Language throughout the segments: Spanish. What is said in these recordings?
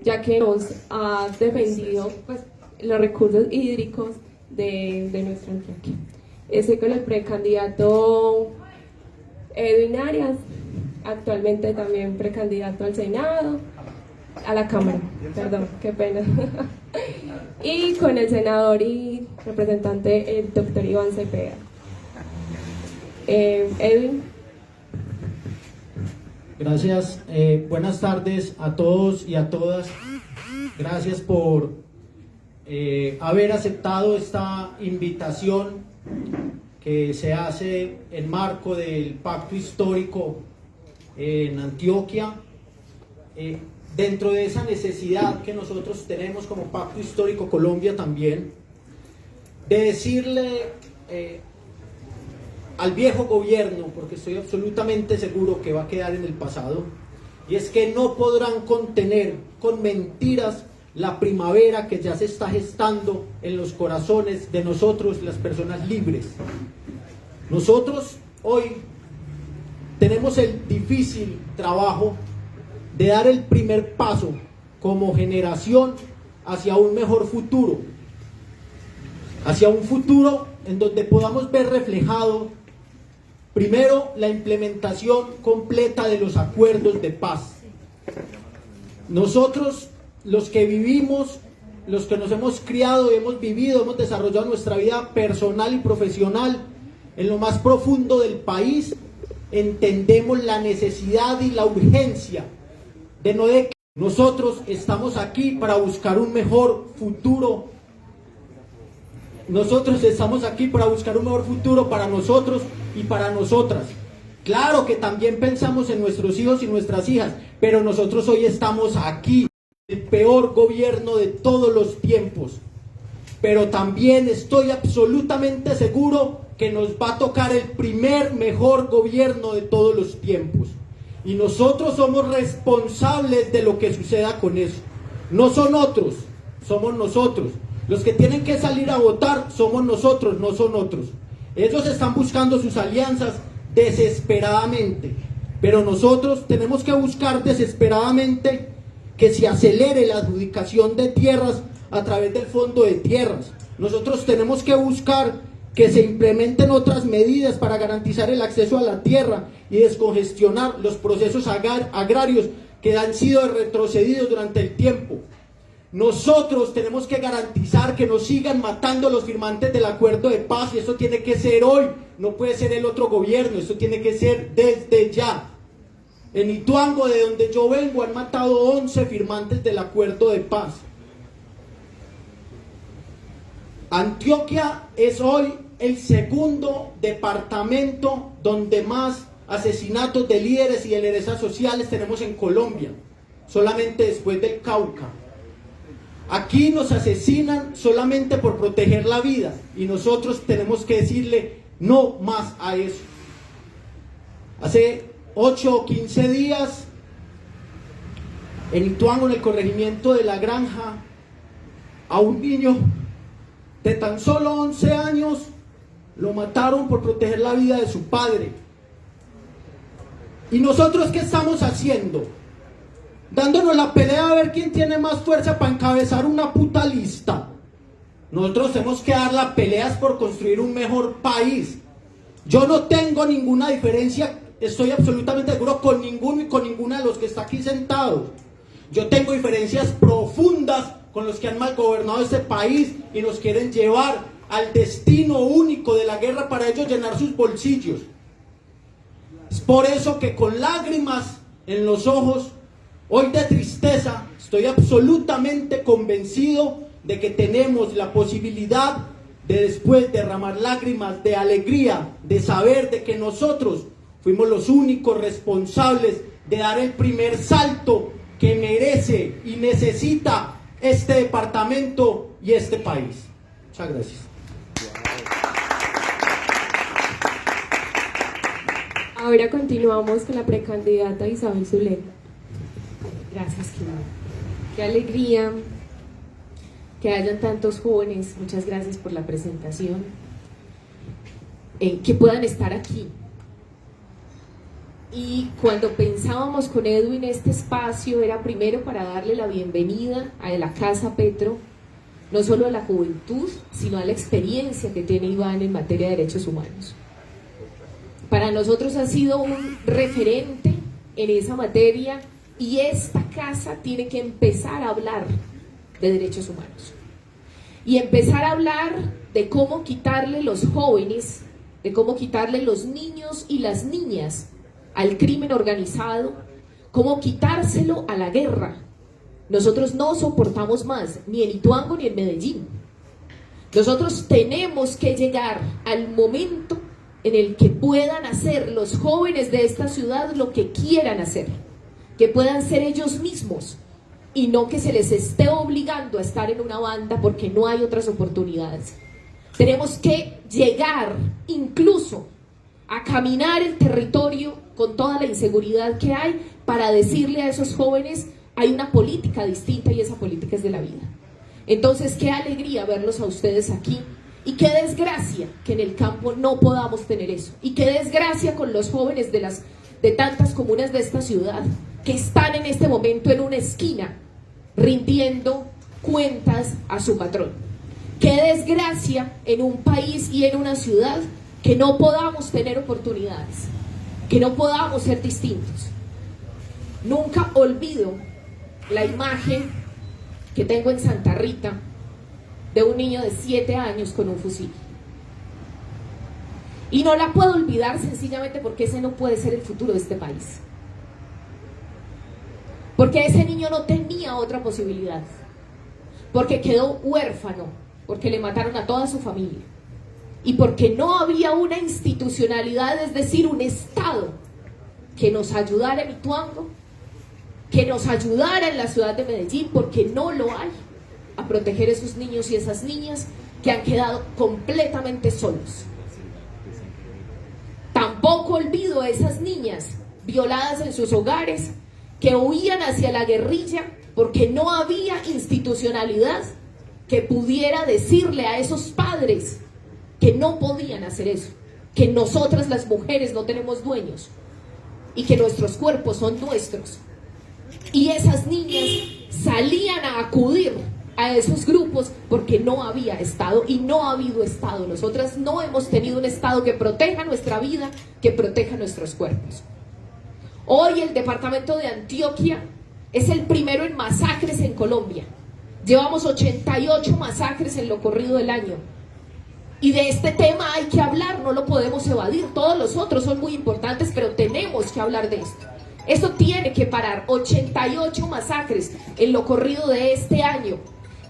ya que nos ha defendido pues, los recursos hídricos de nuestra Antioquia. Estoy con el precandidato Edwin Arias, actualmente también precandidato al Senado, a la Cámara, perdón, qué pena. Y con el senador y representante, el doctor Iván Cepeda. Edwin. Gracias, buenas tardes a todos y a todas. Gracias por haber aceptado esta invitación que se hace en marco del pacto histórico en Antioquia. Dentro de esa necesidad que nosotros tenemos como Pacto Histórico Colombia también, de decirle al viejo gobierno, porque estoy absolutamente seguro que va a quedar en el pasado, y es que no podrán contener con mentiras la primavera que ya se está gestando en los corazones de nosotros, las personas libres. Nosotros hoy tenemos el difícil trabajo de dar el primer paso como generación hacia un mejor futuro, hacia un futuro en donde podamos ver reflejado primero la implementación completa de los acuerdos de paz. Nosotros, los que vivimos, los que nos hemos criado y hemos vivido, hemos desarrollado nuestra vida personal y profesional en lo más profundo del país, entendemos la necesidad y la urgencia de no de que nosotros estamos aquí para buscar un mejor futuro. Nosotros estamos aquí para buscar un mejor futuro para nosotros y para nosotras. Claro que también pensamos en nuestros hijos y nuestras hijas, pero nosotros hoy estamos aquí, el peor gobierno de todos los tiempos. Pero también estoy absolutamente seguro que nos va a tocar el primer mejor gobierno de todos los tiempos. Y nosotros somos responsables de lo que suceda con eso. No son otros, somos nosotros. Los que tienen que salir a votar somos nosotros, no son otros. Ellos están buscando sus alianzas desesperadamente, pero nosotros tenemos que buscar desesperadamente que se acelere la adjudicación de tierras a través del Fondo de Tierras. Nosotros tenemos que buscar que se implementen otras medidas para garantizar el acceso a la tierra y descongestionar los procesos agrarios que han sido retrocedidos durante el tiempo. Nosotros tenemos que garantizar que nos sigan matando los firmantes del acuerdo de paz, y eso tiene que ser hoy, no puede ser el otro gobierno, esto tiene que ser desde ya. En Ituango, de donde yo vengo, han matado 11 firmantes del acuerdo de paz. Antioquia es hoy el segundo departamento donde más asesinatos de líderes y de lideresas sociales tenemos en Colombia, solamente después del Cauca. Aquí nos asesinan solamente por proteger la vida y nosotros tenemos que decirle no más a eso. Hace 8 o 15 días en Ituango, en el corregimiento de La Granja, a un niño de tan solo 11 años lo mataron por proteger la vida de su padre. ¿Y nosotros qué estamos haciendo? Dándonos la pelea a ver quién tiene más fuerza para encabezar una puta lista. Nosotros tenemos que dar las peleas por construir un mejor país. Yo no tengo ninguna diferencia, estoy absolutamente seguro, con ninguno y con ninguna de los que está aquí sentados. Yo tengo diferencias profundas con los que han malgobernado este país y nos quieren llevar al destino único de la guerra para ellos llenar sus bolsillos. Es por eso que con lágrimas en los ojos, hoy de tristeza, estoy absolutamente convencido de que tenemos la posibilidad de después derramar lágrimas de alegría, de saber de que nosotros fuimos los únicos responsables de dar el primer salto que merece y necesita este departamento y este país. Muchas gracias. Ahora continuamos con la precandidata Isabel Zuleta. Gracias, Kim. Qué alegría que hayan tantos jóvenes, muchas gracias por la presentación, que puedan estar aquí. Y cuando pensábamos con Edwin este espacio era primero para darle la bienvenida a la Casa Petro, no solo a la juventud, sino a la experiencia que tiene Iván en materia de derechos humanos. Para nosotros ha sido un referente en esa materia y esta casa tiene que empezar a hablar de derechos humanos y empezar a hablar de cómo quitarle los jóvenes, de cómo quitarle los niños y las niñas al crimen organizado, cómo quitárselo a la guerra. Nosotros no soportamos más, ni en Ituango ni en Medellín. Nosotros tenemos que llegar al momento en el que puedan hacer los jóvenes de esta ciudad lo que quieran hacer, que puedan ser ellos mismos y no que se les esté obligando a estar en una banda porque no hay otras oportunidades. Tenemos que llegar incluso a caminar el territorio con toda la inseguridad que hay para decirle a esos jóvenes: hay una política distinta y esa política es de la vida. Entonces, qué alegría verlos a ustedes aquí y qué desgracia que en el campo no podamos tener eso, y qué desgracia con los jóvenes de tantas comunas de esta ciudad que están en este momento en una esquina rindiendo cuentas a su patrón. Qué desgracia en un país y en una ciudad que no podamos tener oportunidades, que no podamos ser distintos. Nunca olvido la imagen que tengo en Santa Rita de un niño de 7 años con un fusil. Y no la puedo olvidar sencillamente porque ese no puede ser el futuro de este país. Porque ese niño no tenía otra posibilidad. Porque quedó huérfano, porque le mataron a toda su familia. Y porque no había una institucionalidad, es decir, un Estado que nos ayudara en Ituango, que nos ayudara en la ciudad de Medellín, porque no lo hay, a proteger a esos niños y esas niñas que han quedado completamente solos. Tampoco olvido a esas niñas violadas en sus hogares, que huían hacia la guerrilla porque no había institucionalidad que pudiera decirle a esos padres que no podían hacer eso, que nosotras las mujeres no tenemos dueños y que nuestros cuerpos son nuestros. Y esas niñas salían a acudir a esos grupos porque no había Estado y no ha habido Estado. Nosotras no hemos tenido un Estado que proteja nuestra vida, que proteja nuestros cuerpos. Hoy el departamento de Antioquia es el primero en masacres en Colombia. Llevamos 88 masacres en lo corrido del año. Y de este tema hay que hablar, no lo podemos evadir. Todos los otros son muy importantes, pero tenemos que hablar de esto. Esto tiene que parar. 88 masacres en lo corrido de este año,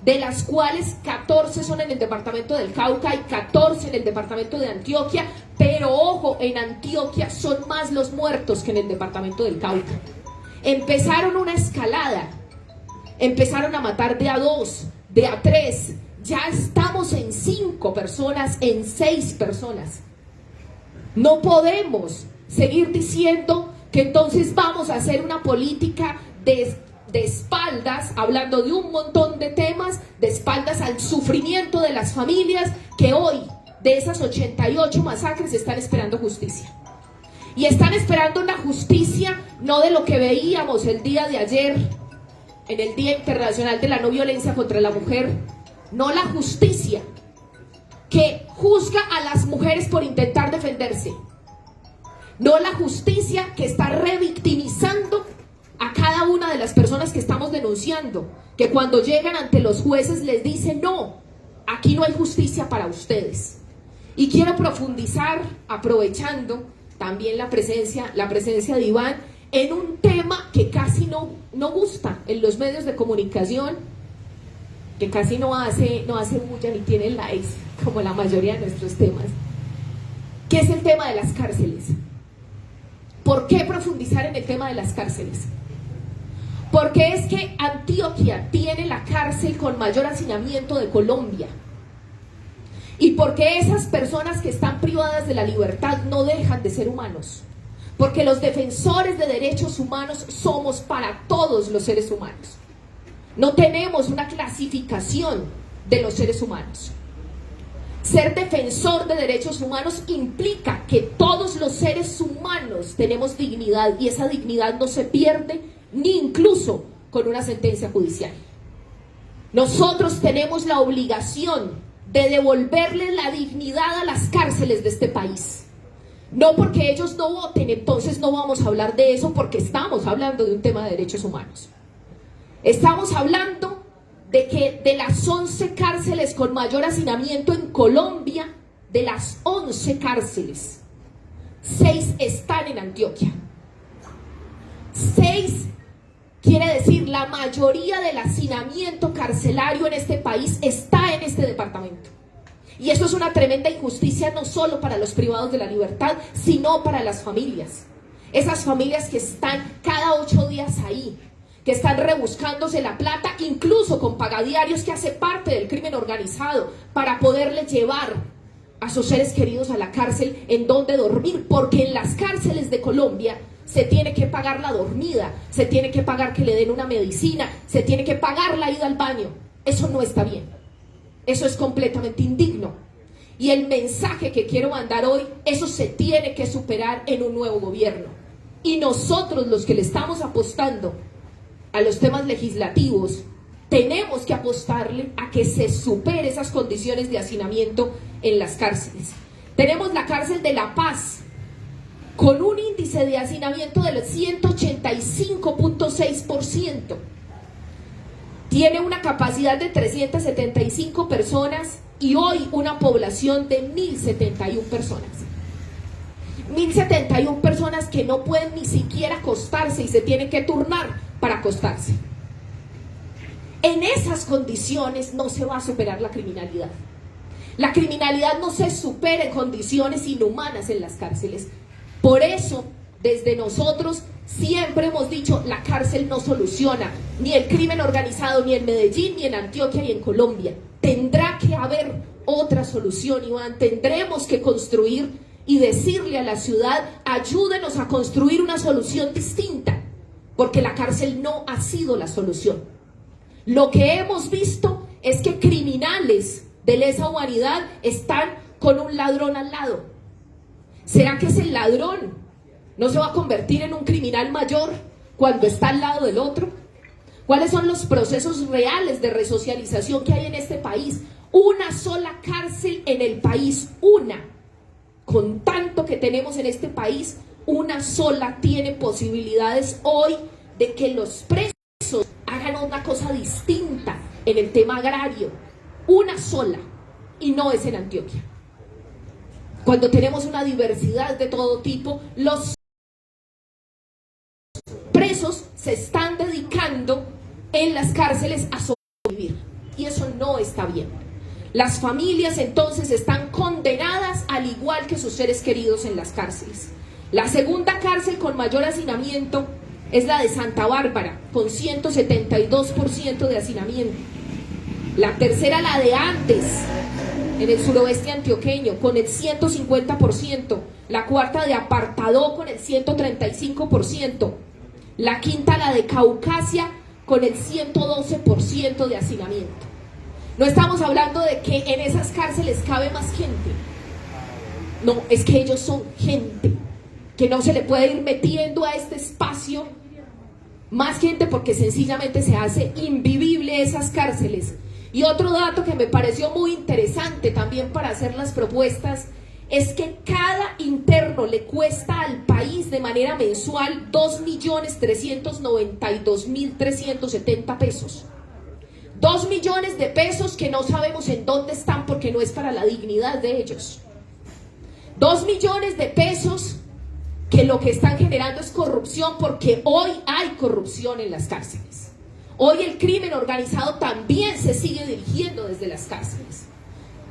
de las cuales 14 son en el departamento del Cauca y 14 en el departamento de Antioquia, pero ojo, en Antioquia son más los muertos que en el departamento del Cauca. Empezaron una escalada, empezaron a matar de a 2, de a 3, ya estamos en 5 personas, en 6 personas. No podemos seguir diciendo que entonces vamos a hacer una política de espaldas, hablando de un montón de temas, de espaldas al sufrimiento de las familias que hoy, de esas 88 masacres, están esperando justicia. Y están esperando una justicia no de lo que veíamos el día de ayer, en el Día Internacional de la No Violencia contra la Mujer, no la justicia que juzga a las mujeres por intentar defenderse, no la justicia que está revictimizando a cada una de las personas que estamos denunciando, que cuando llegan ante los jueces les dicen: no, aquí no hay justicia para ustedes. Y quiero profundizar, aprovechando también la presencia de Iván, en un tema que casi no gusta en los medios de comunicación, que casi no hace mucha ni tiene likes, como la mayoría de nuestros temas, que es el tema de las cárceles. ¿Por qué profundizar en el tema de las cárceles? Porque es que Antioquia tiene la cárcel con mayor hacinamiento de Colombia. Y porque esas personas que están privadas de la libertad no dejan de ser humanos. Porque los defensores de derechos humanos somos para todos los seres humanos. No tenemos una clasificación de los seres humanos. Ser defensor de derechos humanos implica que todos los seres humanos tenemos dignidad y esa dignidad no se pierde ni incluso con una sentencia judicial. Nosotros tenemos la obligación de devolverle la dignidad a las cárceles de este país. No porque ellos no voten, entonces no vamos a hablar de eso porque estamos hablando de un tema de derechos humanos. Estamos hablando de que de las 11 cárceles con mayor hacinamiento en Colombia, de las 11 cárceles, 6 están en Antioquia. 6 quiere decir la mayoría del hacinamiento carcelario en este país está en este departamento. Y eso es una tremenda injusticia no solo para los privados de la libertad, sino para las familias. Esas familias que están cada 8 días ahí, que están rebuscándose la plata, incluso con pagadiarios que hace parte del crimen organizado, para poderle llevar a sus seres queridos a la cárcel en donde dormir, porque en las cárceles de Colombia se tiene que pagar la dormida, se tiene que pagar que le den una medicina, se tiene que pagar la ida al baño. Eso no está bien, eso es completamente indigno. Y el mensaje que quiero mandar hoy, eso se tiene que superar en un nuevo gobierno. Y nosotros, los que le estamos apostando a los temas legislativos, tenemos que apostarle a que se supere esas condiciones de hacinamiento en las cárceles. Tenemos la cárcel de La Paz, con un índice de hacinamiento del 185.6%. Tiene una capacidad de 375 personas y hoy una población de 1.071 personas. 1.071 personas que no pueden ni siquiera acostarse y se tienen que turnar para acostarse. En esas condiciones no se va a superar la criminalidad. La criminalidad no se supera en condiciones inhumanas en las cárceles. Por eso, desde nosotros siempre hemos dicho, la cárcel no soluciona ni el crimen organizado, ni en Medellín, ni en Antioquia, ni en Colombia. Tendrá que haber otra solución, Iván. Tendremos que construir y decirle a la ciudad, ayúdenos a construir una solución distinta, porque la cárcel no ha sido la solución. Lo que hemos visto es que criminales de lesa humanidad están con un ladrón al lado. ¿Será que ese ladrón no se va a convertir en un criminal mayor cuando está al lado del otro? ¿Cuáles son los procesos reales de resocialización que hay en este país? Una sola cárcel en el país, una. Con tanto que tenemos en este país, una sola tiene posibilidades hoy de que los presos hagan una cosa distinta en el tema agrario. Una sola, y no es en Antioquia. Cuando tenemos una diversidad de todo tipo, los presos se están dedicando en las cárceles a sobrevivir, y eso no está bien. Las familias entonces están condenadas al igual que sus seres queridos en las cárceles. La segunda cárcel con mayor hacinamiento es la de Santa Bárbara, con 172% de hacinamiento. La tercera, la de Andes, en el suroeste antioqueño, con el 150%. La cuarta, de Apartadó, con el 135%. La quinta, la de Caucasia, con el 112% de hacinamiento. No estamos hablando de que en esas cárceles cabe más gente. No, es que ellos son gente que no se le puede ir metiendo a este espacio más gente porque sencillamente se hace invivible esas cárceles. Y otro dato que me pareció muy interesante también para hacer las propuestas es que cada interno le cuesta al país de manera mensual 2.392.370 pesos. 2 millones de pesos que no sabemos en dónde están porque no es para la dignidad de ellos. 2 millones de pesos que lo que están generando es corrupción, porque hoy hay corrupción en las cárceles. Hoy el crimen organizado también se sigue dirigiendo desde las cárceles.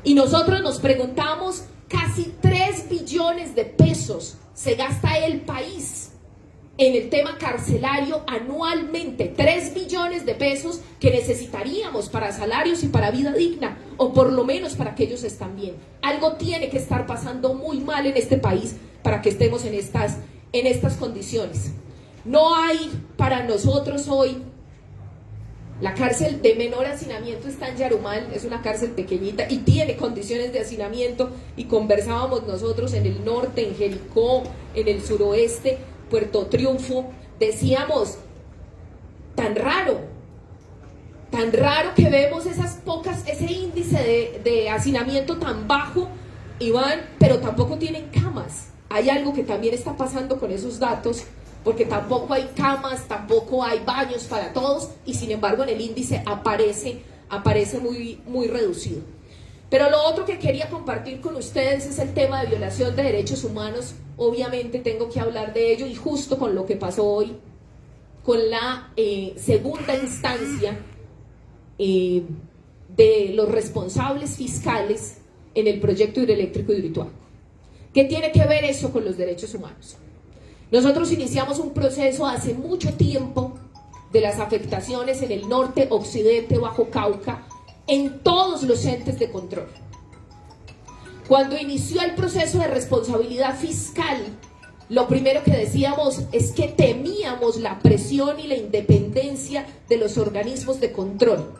Y nosotros nos preguntamos, casi 3 billones de pesos se gasta el país en el tema carcelario anualmente. 3 billones de pesos que necesitaríamos para salarios y para vida digna, o por lo menos para que ellos estén bien. Algo tiene que estar pasando muy mal en este país para que estemos en estas condiciones. No hay para nosotros hoy La cárcel de menor hacinamiento está en Yarumal, es una cárcel pequeñita y tiene condiciones de hacinamiento, y conversábamos nosotros en el norte, en Jericó, en el suroeste, Puerto Triunfo, decíamos, tan raro que vemos ese índice de hacinamiento tan bajo, Iván, pero tampoco tienen camas. Hay algo que también está pasando con esos datos, porque tampoco hay camas, tampoco hay baños para todos, y sin embargo en el índice aparece muy, muy reducido. Pero lo otro que quería compartir con ustedes es el tema de violación de derechos humanos. Obviamente tengo que hablar de ello, y justo con lo que pasó hoy, con la segunda instancia de los responsables fiscales en el proyecto hidroeléctrico de Hidroituango. ¿Qué tiene que ver eso con los derechos humanos? Nosotros iniciamos un proceso hace mucho tiempo de las afectaciones en el norte, occidente, Bajo Cauca, en todos los entes de control. Cuando inició el proceso de responsabilidad fiscal, lo primero que decíamos es que temíamos la presión y la independencia de los organismos de control.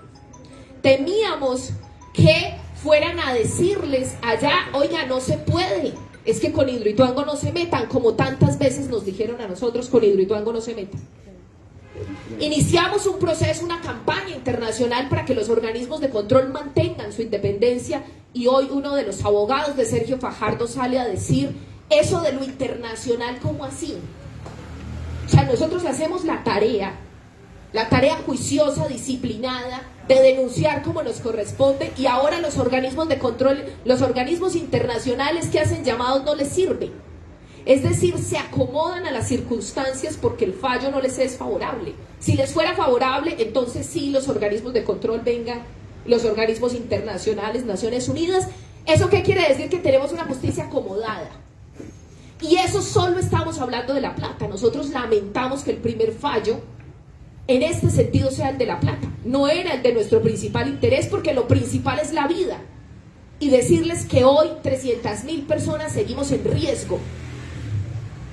Temíamos que fueran a decirles allá, oiga, no se puede, es que con Hidroituango no se metan, como tantas veces nos dijeron a nosotros, con Hidroituango no se metan. Iniciamos un proceso, una campaña internacional para que los organismos de control mantengan su independencia, y hoy uno de los abogados de Sergio Fajardo sale a decir, eso de lo internacional, ¿cómo así? O sea, nosotros hacemos la tarea juiciosa, disciplinada, de denunciar como nos corresponde, y ahora los organismos de control, los organismos internacionales que hacen llamados no les sirve. Es decir, se acomodan a las circunstancias porque el fallo no les es favorable. Si les fuera favorable, entonces sí, los organismos de control vengan, los organismos internacionales, Naciones Unidas. ¿Eso qué quiere decir? Que tenemos una justicia acomodada. Y eso solo estamos hablando de La Plata. Nosotros lamentamos que el primer fallo en este sentido sea el de La Plata. No era el de nuestro principal interés, porque lo principal es la vida. Y decirles que hoy 300.000 personas seguimos en riesgo.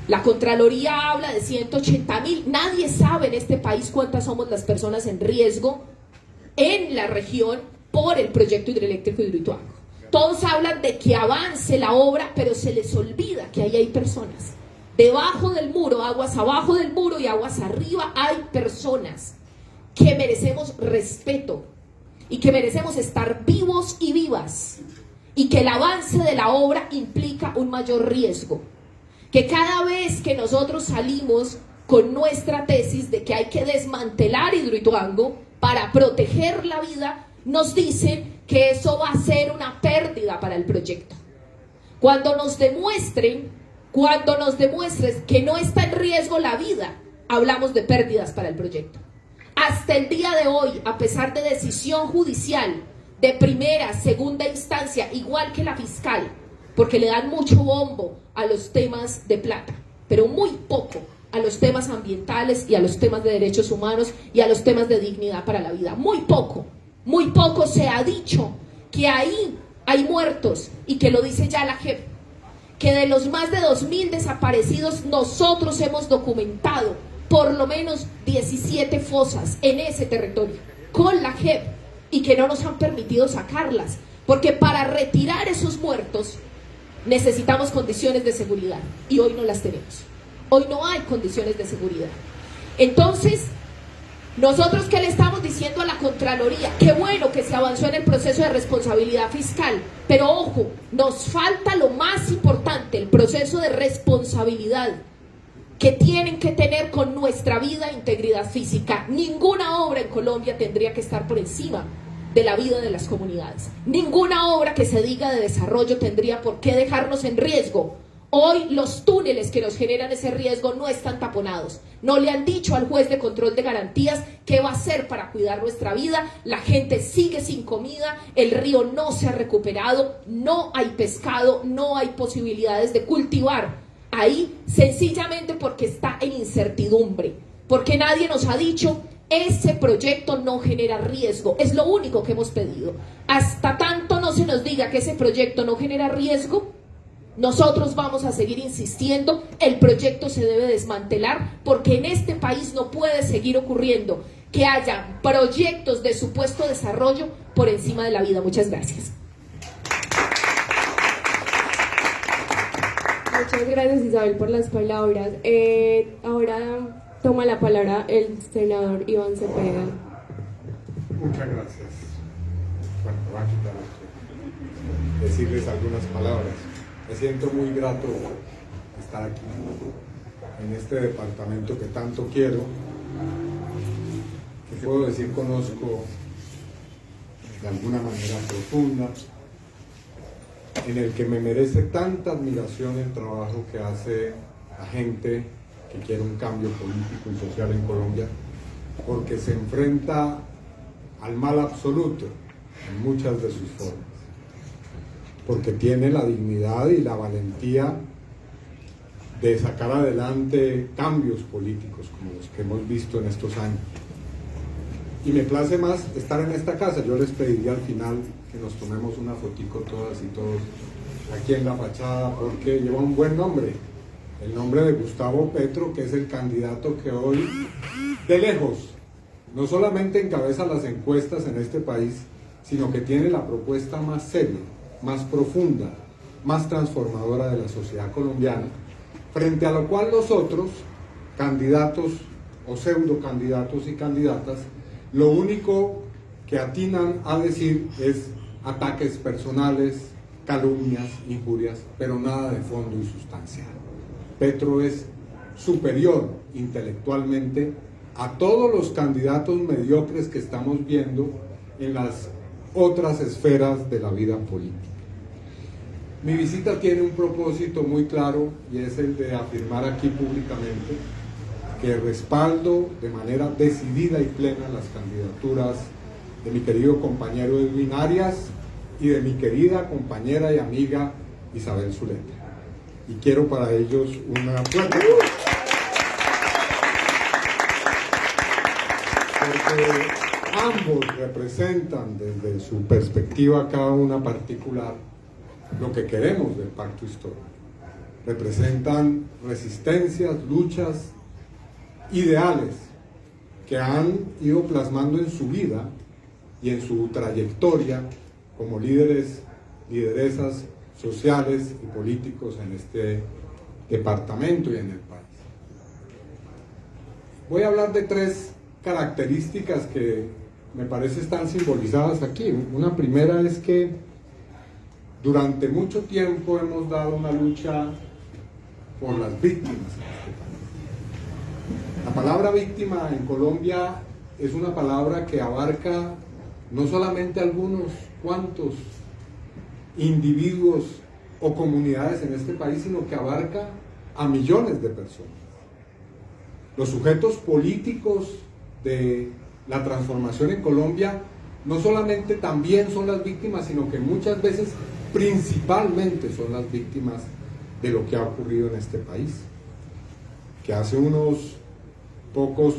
La Contraloría habla de 180.000. Nadie sabe en este país cuántas somos las personas en riesgo en la región por el proyecto hidroeléctrico de Hidroituango. Todos hablan de que avance la obra, pero se les olvida que ahí hay personas. Debajo del muro, aguas abajo del muro y aguas arriba, hay personas que merecemos respeto y que merecemos estar vivos y vivas, y que el avance de la obra implica un mayor riesgo. Que cada vez que nosotros salimos con nuestra tesis de que hay que desmantelar Hidroituango para proteger la vida, nos dicen que eso va a ser una pérdida para el proyecto. Cuando nos demuestres que no está en riesgo la vida, hablamos de pérdidas para el proyecto. Hasta el día de hoy, a pesar de decisión judicial de primera, segunda instancia, igual que la fiscal, porque le dan mucho bombo a los temas de plata, pero muy poco a los temas ambientales y a los temas de derechos humanos y a los temas de dignidad para la vida. Muy poco se ha dicho que ahí hay muertos, y que lo dice ya la JEP, que de los más de 2.000 desaparecidos nosotros hemos documentado por lo menos 17 fosas en ese territorio con la JEP, y que no nos han permitido sacarlas, porque para retirar esos muertos necesitamos condiciones de seguridad, y hoy no las tenemos. Hoy no hay condiciones de seguridad. Entonces, nosotros, ¿qué le estamos diciendo a la Contraloría? Qué bueno que se avanzó en el proceso de responsabilidad fiscal, pero ojo, nos falta lo más importante, el proceso de responsabilidad que tienen que tener con nuestra vida e integridad física. Ninguna obra en Colombia tendría que estar por encima de la vida de las comunidades. Ninguna obra que se diga de desarrollo tendría por qué dejarnos en riesgo. Hoy los túneles que nos generan ese riesgo no están taponados. No le han dicho al juez de control de garantías qué va a hacer para cuidar nuestra vida. La gente sigue sin comida, el río no se ha recuperado, no hay pescado, no hay posibilidades de cultivar ahí, sencillamente porque está en incertidumbre, porque nadie nos ha dicho ese proyecto no genera riesgo. Es lo único que hemos pedido. Hasta tanto no se nos diga que ese proyecto no genera riesgo, nosotros vamos a seguir insistiendo, el proyecto se debe desmantelar, porque en este país no puede seguir ocurriendo que haya proyectos de supuesto desarrollo por encima de la vida. Muchas gracias. Muchas gracias, Isabel, por las palabras. Ahora toma la palabra el senador Iván Cepeda. Muchas gracias. Bueno, me va a quitar esto. Decirles algunas palabras. Me siento muy grato estar aquí, en este departamento que tanto quiero, que puedo decir conozco de alguna manera profunda, en el que me merece tanta admiración el trabajo que hace la gente que quiere un cambio político y social en Colombia, porque se enfrenta al mal absoluto en muchas de sus formas, porque tiene la dignidad y la valentía de sacar adelante cambios políticos como los que hemos visto en estos años. Y me place más estar en esta casa. Yo les pediría al final que nos tomemos una fotico todas y todos aquí en la fachada, porque lleva un buen nombre, el nombre de Gustavo Petro, que es el candidato que hoy, de lejos, no solamente encabeza las encuestas en este país, sino que tiene la propuesta más seria, más profunda, más transformadora de la sociedad colombiana, frente a lo cual nosotros, candidatos o pseudo candidatos y candidatas, lo único que atinan a decir es ataques personales, calumnias, injurias, pero nada de fondo y sustancial. Petro es superior intelectualmente a todos los candidatos mediocres que estamos viendo en las otras esferas de la vida política. Mi visita tiene un propósito muy claro y es el de afirmar aquí públicamente que respaldo de manera decidida y plena las candidaturas de mi querido compañero Edwin Arias y de mi querida compañera y amiga Isabel Zuleta. Y quiero para ellos una fuerte porque ambos representan desde su perspectiva cada una particular lo que queremos del pacto histórico. Representan resistencias, luchas, ideales que han ido plasmando en su vida y en su trayectoria como líderes, lideresas sociales y políticos en este departamento y en el país. Voy a hablar de tres características que me parece están simbolizadas aquí. Una primera es que durante mucho tiempo hemos dado una lucha por las víctimas en este país. La palabra víctima en Colombia es una palabra que abarca no solamente algunos cuantos individuos o comunidades en este país, sino que abarca a millones de personas. Los sujetos políticos de la transformación en Colombia no solamente también son las víctimas, sino que muchas veces principalmente son las víctimas de lo que ha ocurrido en este país, que hace unos pocos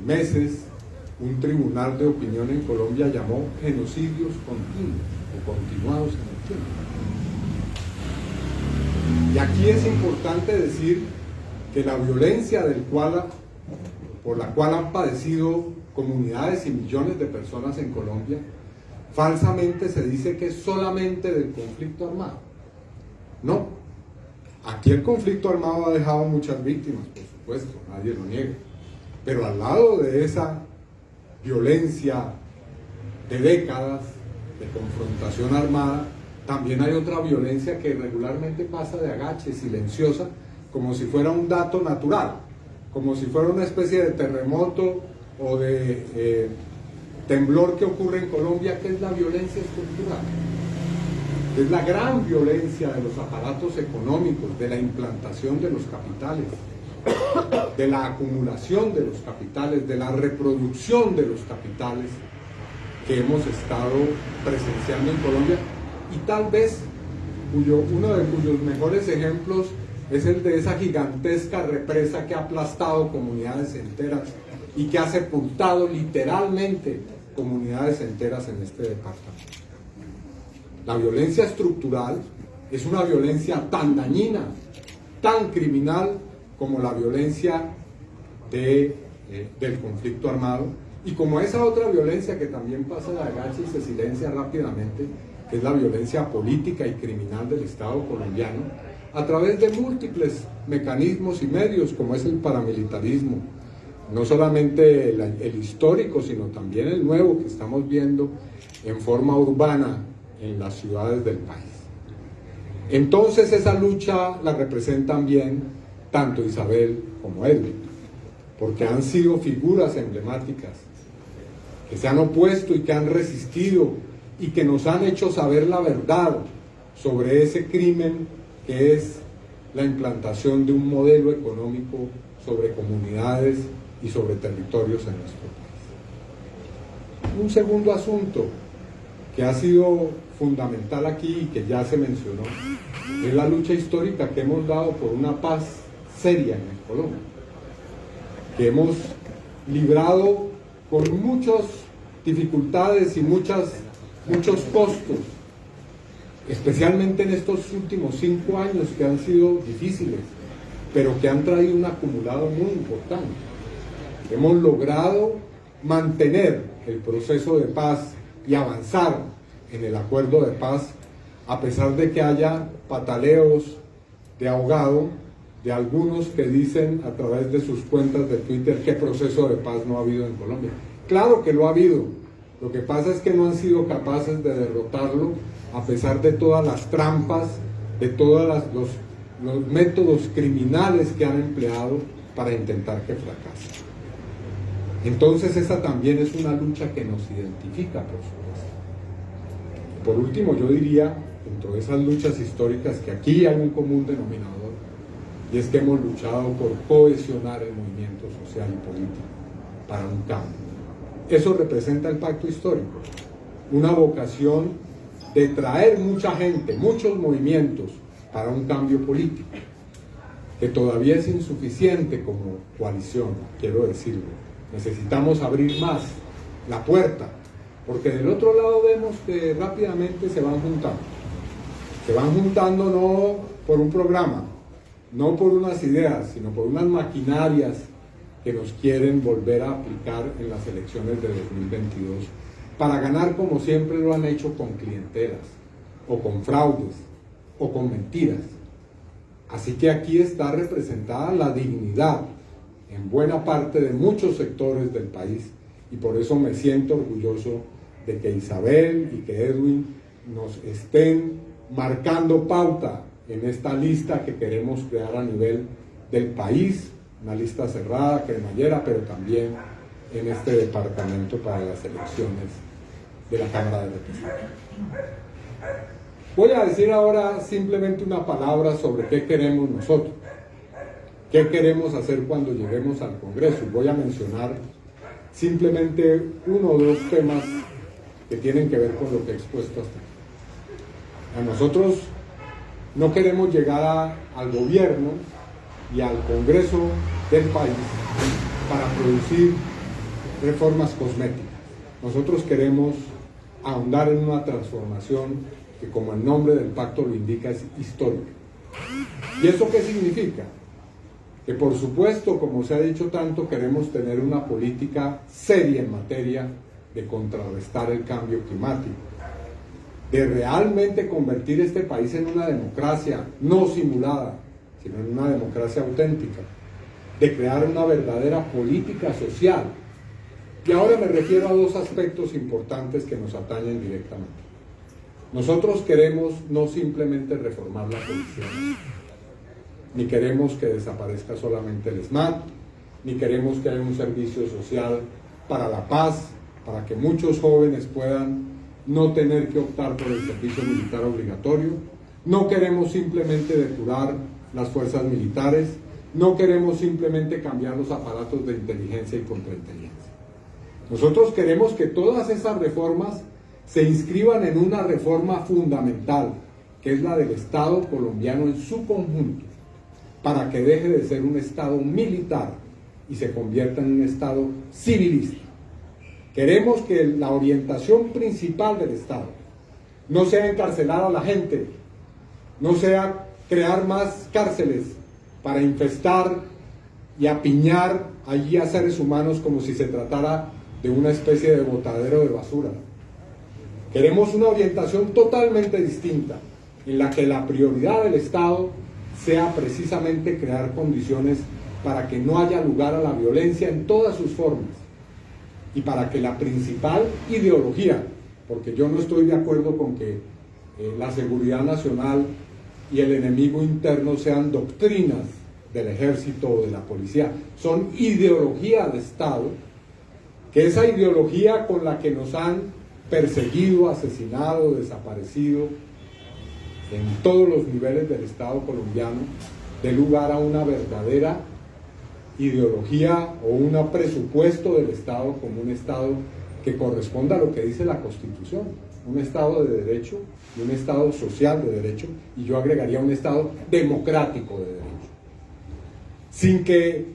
meses un tribunal de opinión en Colombia llamó genocidios continuos o continuados en el tiempo. Y aquí es importante decir que la violencia por la cual han padecido comunidades y millones de personas en Colombia, falsamente se dice que es solamente del conflicto armado. No, aquí el conflicto armado ha dejado muchas víctimas, por supuesto, nadie lo niega, pero al lado de esa violencia de décadas de confrontación armada, también hay otra violencia que regularmente pasa de agache, silenciosa, como si fuera un dato natural, como si fuera una especie de terremoto o de temblor que ocurre en Colombia, que es la violencia estructural. Es la gran violencia de los aparatos económicos, de la implantación de los capitales, de la acumulación de los capitales, de la reproducción de los capitales que hemos estado presenciando en Colombia, y tal vez uno de cuyos mejores ejemplos es el de esa gigantesca represa que ha aplastado comunidades enteras y que ha sepultado literalmente comunidades enteras en este departamento. La violencia estructural es una violencia tan dañina, tan criminal como la violencia del conflicto armado, Y como esa otra violencia que también pasa de agache y se silencia rápidamente, que es la violencia política y criminal del Estado colombiano, a través de múltiples mecanismos y medios, como es el paramilitarismo, no solamente el histórico, sino también el nuevo que estamos viendo en forma urbana en las ciudades del país. Entonces esa lucha la representan bien tanto Isabel como Edwin, porque han sido figuras emblemáticas que se han opuesto y que han resistido y que nos han hecho saber la verdad sobre ese crimen que es la implantación de un modelo económico sobre comunidades y sobre territorios en nuestro país. Un segundo asunto que ha sido fundamental aquí y que ya se mencionó es la lucha histórica que hemos dado por una paz seria en Colombia, que hemos librado con muchas dificultades y muchos costos, especialmente en estos últimos 5 años que han sido difíciles, pero que han traído un acumulado muy importante. Hemos logrado mantener el proceso de paz y avanzar en el acuerdo de paz, a pesar de que haya pataleos de ahogado de algunos que dicen a través de sus cuentas de Twitter que proceso de paz no ha habido en Colombia. Claro que lo ha habido, lo que pasa es que no han sido capaces de derrotarlo a pesar de todas las trampas, de todos los métodos criminales que han empleado para intentar que fracase. Entonces esa también es una lucha que nos identifica, por supuesto. Por último, yo diría, dentro de esas luchas históricas, que aquí hay un común denominador, y es que hemos luchado por cohesionar el movimiento social y político para un cambio. Eso representa el pacto histórico, una vocación de traer mucha gente, muchos movimientos para un cambio político, que todavía es insuficiente como coalición, quiero decirlo. Necesitamos abrir más la puerta, porque del otro lado vemos que rápidamente se van juntando. Se van juntando no por un programa, no por unas ideas, sino por unas maquinarias que nos quieren volver a aplicar en las elecciones de 2022, para ganar como siempre lo han hecho con clientelas, o con fraudes, o con mentiras. Así que aquí está representada la dignidad en buena parte de muchos sectores del país, y por eso me siento orgulloso de que Isabel y que Edwin nos estén marcando pauta en esta lista que queremos crear a nivel del país, una lista cerrada, cremallera, pero también en este departamento para las elecciones de la Cámara de Representantes. Voy a decir ahora simplemente una palabra sobre qué queremos nosotros, qué queremos hacer cuando lleguemos al Congreso. Voy a mencionar simplemente 1 o 2 temas que tienen que ver con lo que he expuesto hasta aquí. A nosotros no queremos llegar al gobierno y al Congreso del país para producir reformas cosméticas. Nosotros queremos ahondar en una transformación que, como el nombre del pacto lo indica, es histórica. ¿Y eso qué significa? Que por supuesto, como se ha dicho tanto, queremos tener una política seria en materia de contrarrestar el cambio climático, de realmente convertir este país en una democracia no simulada, sino en una democracia auténtica, de crear una verdadera política social. Y ahora me refiero a 2 aspectos importantes que nos atañen directamente. Nosotros queremos no simplemente reformar la policía, ni queremos que desaparezca solamente el SMAT, ni queremos que haya un servicio social para la paz, para que muchos jóvenes puedan no tener que optar por el servicio militar obligatorio. No queremos simplemente depurar las fuerzas militares, no queremos simplemente cambiar los aparatos de inteligencia y contrainteligencia. Nosotros queremos que todas esas reformas se inscriban en una reforma fundamental, que es la del Estado colombiano en su conjunto, para que deje de ser un Estado militar y se convierta en un Estado civilista. Queremos que la orientación principal del Estado no sea encarcelar a la gente, no sea crear más cárceles para infestar y apiñar allí a seres humanos como si se tratara de una especie de botadero de basura. Queremos una orientación totalmente distinta, en la que la prioridad del Estado sea precisamente crear condiciones para que no haya lugar a la violencia en todas sus formas, y para que la principal ideología, porque yo no estoy de acuerdo con que la seguridad nacional y el enemigo interno sean doctrinas del ejército o de la policía, son ideología de Estado, que esa ideología con la que nos han perseguido, asesinado, desaparecido en todos los niveles del Estado colombiano, dé lugar a una verdadera ideología o un presupuesto del Estado como un Estado que corresponda a lo que dice la Constitución, un Estado de derecho y un Estado social de derecho, y yo agregaría un Estado democrático de derecho. Sin que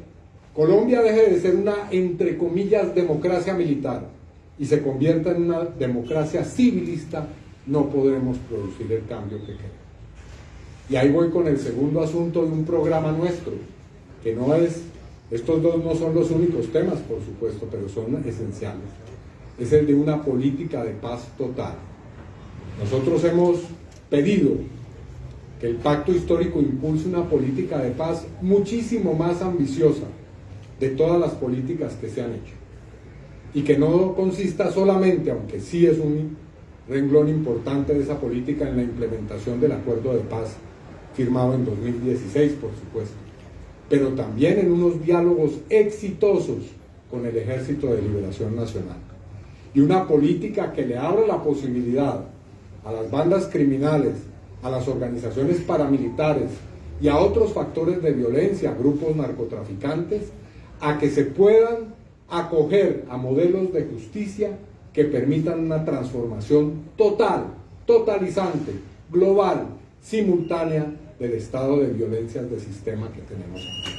Colombia deje de ser una, entre comillas, democracia militar y se convierta en una democracia civilista, no podremos producir el cambio que queremos. Y ahí voy con el segundo asunto de un programa nuestro, que no es, estos dos no son los únicos temas, por supuesto, pero son esenciales. Es el de una política de paz total. Nosotros hemos pedido que el pacto histórico impulse una política de paz muchísimo más ambiciosa de todas las políticas que se han hecho, y que no consista solamente, aunque sí es un renglón importante de esa política, en la implementación del acuerdo de paz firmado en 2016, por supuesto, pero también en unos diálogos exitosos con el Ejército de Liberación Nacional, y una política que le abra la posibilidad a las bandas criminales, a las organizaciones paramilitares y a otros factores de violencia, grupos narcotraficantes, a que se puedan acoger a modelos de justicia que permitan una transformación total, totalizante, global, simultánea del estado de violencias de sistema que tenemos aquí.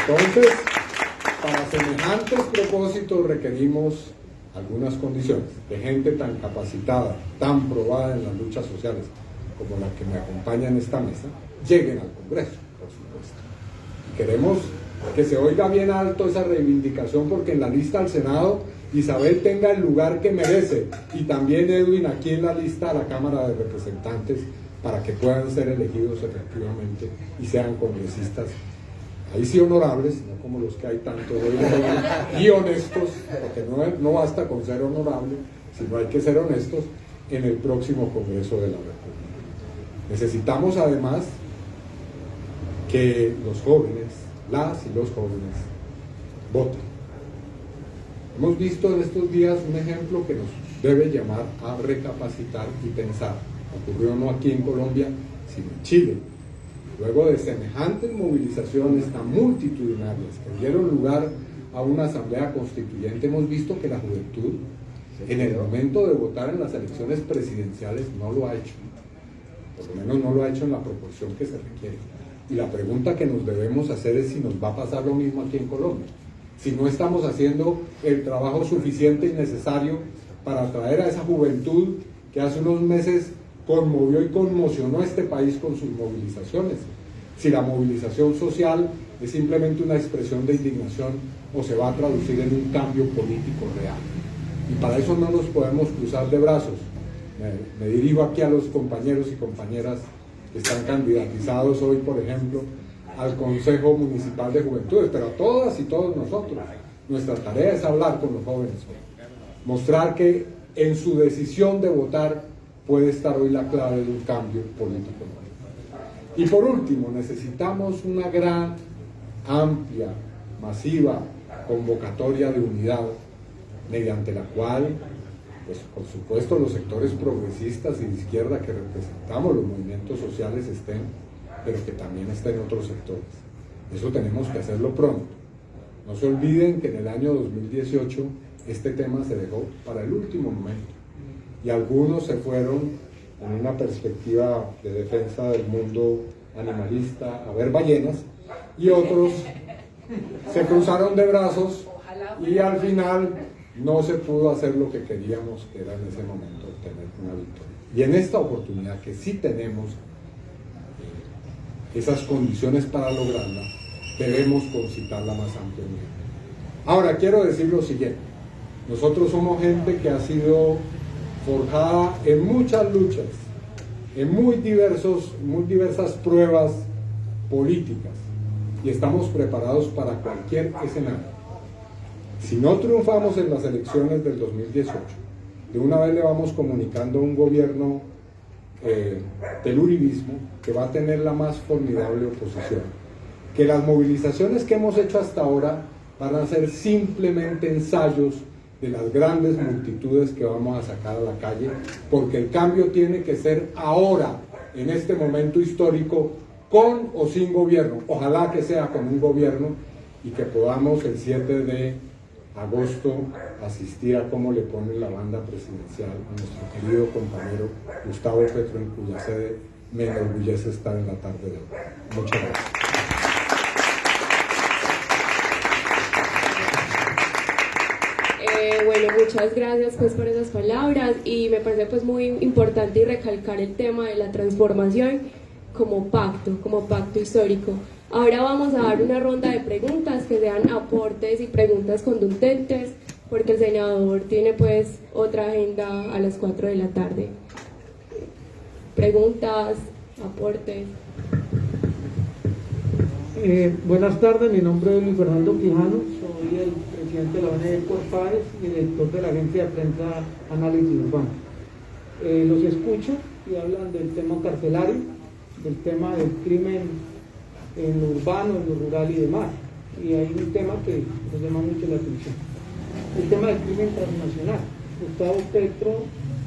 Entonces, para semejantes propósitos requerimos algunas condiciones de gente tan capacitada, tan probada en las luchas sociales como la que me acompaña en esta mesa, lleguen al Congreso, por supuesto. Y queremos que se oiga bien alto esa reivindicación, porque en la lista al Senado Isabel tenga el lugar que merece, y también Edwin aquí en la lista a la Cámara de Representantes, para que puedan ser elegidos efectivamente y sean congresistas, ahí sí honorables, no como los que hay tanto hoy, y honestos, porque no basta con ser honorable, sino hay que ser honestos en el próximo Congreso de la República. Necesitamos además que los jóvenes, las y los jóvenes, voten. Hemos visto en estos días un ejemplo que nos debe llamar a recapacitar y pensar. Ocurrió no aquí en Colombia, sino en Chile. Luego de semejantes movilizaciones tan multitudinarias que dieron lugar a una asamblea constituyente, hemos visto que la juventud, en el momento de votar en las elecciones presidenciales, no lo ha hecho. Por lo menos no lo ha hecho en la proporción que se requiere. Y la pregunta que nos debemos hacer es si nos va a pasar lo mismo aquí en Colombia. Si no estamos haciendo el trabajo suficiente y necesario para atraer a esa juventud que hace unos meses conmovió y conmocionó a este país con sus movilizaciones. Si la movilización social es simplemente una expresión de indignación o se va a traducir en un cambio político real. Y para eso no nos podemos cruzar de brazos. Me dirijo aquí a los compañeros y compañeras que están candidatizados hoy, por ejemplo, al Consejo Municipal de Juventudes, pero a todas y todos nosotros. Nuestra tarea es hablar con los jóvenes hoy, mostrar que en su decisión de votar puede estar hoy la clave de un cambio político. Y por último, necesitamos una gran, amplia, masiva convocatoria de unidad, mediante la cual, pues por supuesto, los sectores progresistas y de izquierda que representamos los movimientos sociales estén, pero que también estén otros sectores. Eso tenemos que hacerlo pronto. No se olviden que en el año 2018 este tema se dejó para el último momento, y algunos se fueron en una perspectiva de defensa del mundo animalista a ver ballenas, y otros se cruzaron de brazos y al final no se pudo hacer lo que queríamos, que era en ese momento obtener una victoria. Y en esta oportunidad, que sí tenemos esas condiciones para lograrla, debemos concitar la más amplia unidad. Ahora, quiero decir lo siguiente. Nosotros somos gente que ha sido forjada en muchas luchas, en muy diversas pruebas políticas, y estamos preparados para cualquier escenario. Si no triunfamos en las elecciones del 2018, de una vez le vamos comunicando a un gobierno del uribismo que va a tener la más formidable oposición, que las movilizaciones que hemos hecho hasta ahora van a ser simplemente ensayos de las grandes multitudes que vamos a sacar a la calle, porque el cambio tiene que ser ahora, en este momento histórico, con o sin gobierno. Ojalá que sea con un gobierno y que podamos el 7 de agosto asistir a cómo le ponen la banda presidencial a nuestro querido compañero Gustavo Petro, en cuya sede me enorgullece estar en la tarde de hoy. Muchas gracias. Bueno, muchas gracias pues por esas palabras, y me parece pues muy importante y recalcar el tema de la transformación como pacto histórico. Ahora vamos a dar una ronda de preguntas que sean aportes y preguntas contundentes, porque el senador tiene pues otra agenda a las 4 de la tarde. Preguntas, aportes. Buenas tardes, mi nombre es Luis Fernando Quijano, soy el presidente de la ONG Corpades y director de la agencia de prensa Análisis Urbano. Los escucho y hablan del tema carcelario, del tema del crimen en lo urbano, en lo rural y demás. Y hay un tema que nos llama mucho la atención, el tema del crimen transnacional. Gustavo Petro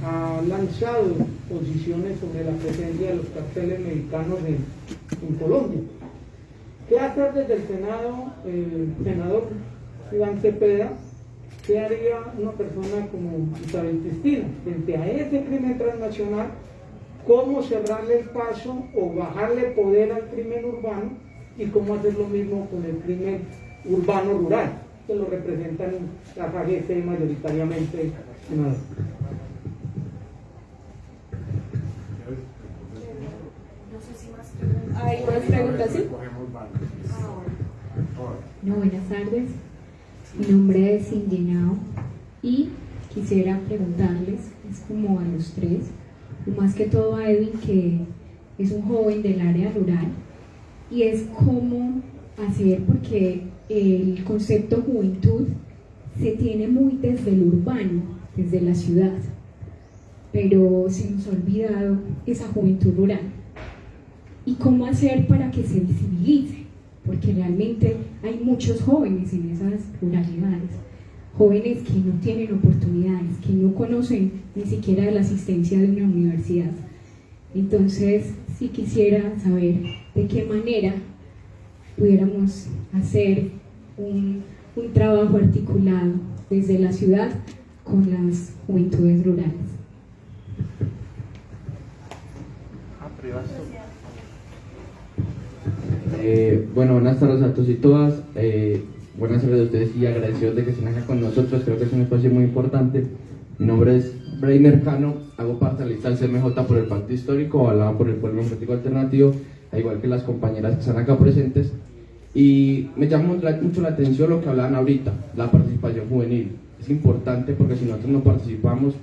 ha lanzado posiciones sobre la presencia de los carteles mexicanos en Colombia. ¿Qué hacer desde el Senado, senador Iván Cepeda? ¿Qué haría una persona como Isabel Cristina frente a ese crimen transnacional? ¿Cómo cerrarle el paso o bajarle poder al crimen urbano? Y cómo hacer lo mismo con el crimen urbano rural, que lo representan las AGC mayoritariamente, senador. ¿Hay más preguntas? ¿Sí? No, buenas tardes. Mi nombre es Ingenao y quisiera preguntarles, es como a los tres, o más que todo a Edwin, que es un joven del área rural, y es cómo hacer, porque el concepto juventud se tiene muy desde el urbano, desde la ciudad, pero se nos ha olvidado esa juventud rural. ¿Y cómo hacer para que se visibilice? Porque realmente hay muchos jóvenes en esas ruralidades, jóvenes que no tienen oportunidades, que no conocen ni siquiera de la asistencia de una universidad. Entonces, sí quisiera saber de qué manera pudiéramos hacer un trabajo articulado desde la ciudad con las juventudes rurales. Bueno, buenas tardes a todos y todas. Buenas tardes a ustedes y agradecidos de que estén acá con nosotros. Creo que es un espacio muy importante. Mi nombre es Breiner Cano, hago parte de la lista del CMJ por el Pacto Histórico, avalado por el Pueblo Democrático Alternativo, al igual que las compañeras que están acá presentes. Y me llama mucho la atención lo que hablaban ahorita, la participación juvenil. Es importante porque si nosotros no participamos,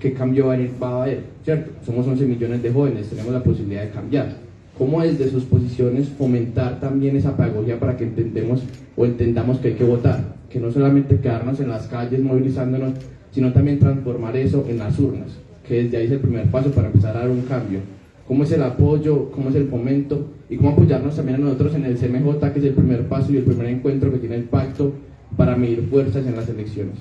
¿qué cambio va a haber? ¿Cierto? Somos 11 millones de jóvenes, tenemos la posibilidad de cambiar. ¿Cómo desde sus posiciones fomentar también esa pedagogía para que entendamos que hay que votar? Que no solamente quedarnos en las calles movilizándonos, sino también transformar eso en las urnas, que desde ahí es el primer paso para empezar a dar un cambio. ¿Cómo es el apoyo? ¿Cómo es el fomento? Y cómo apoyarnos también a nosotros en el CMJ, que es el primer paso y el primer encuentro que tiene el pacto para medir fuerzas en las elecciones.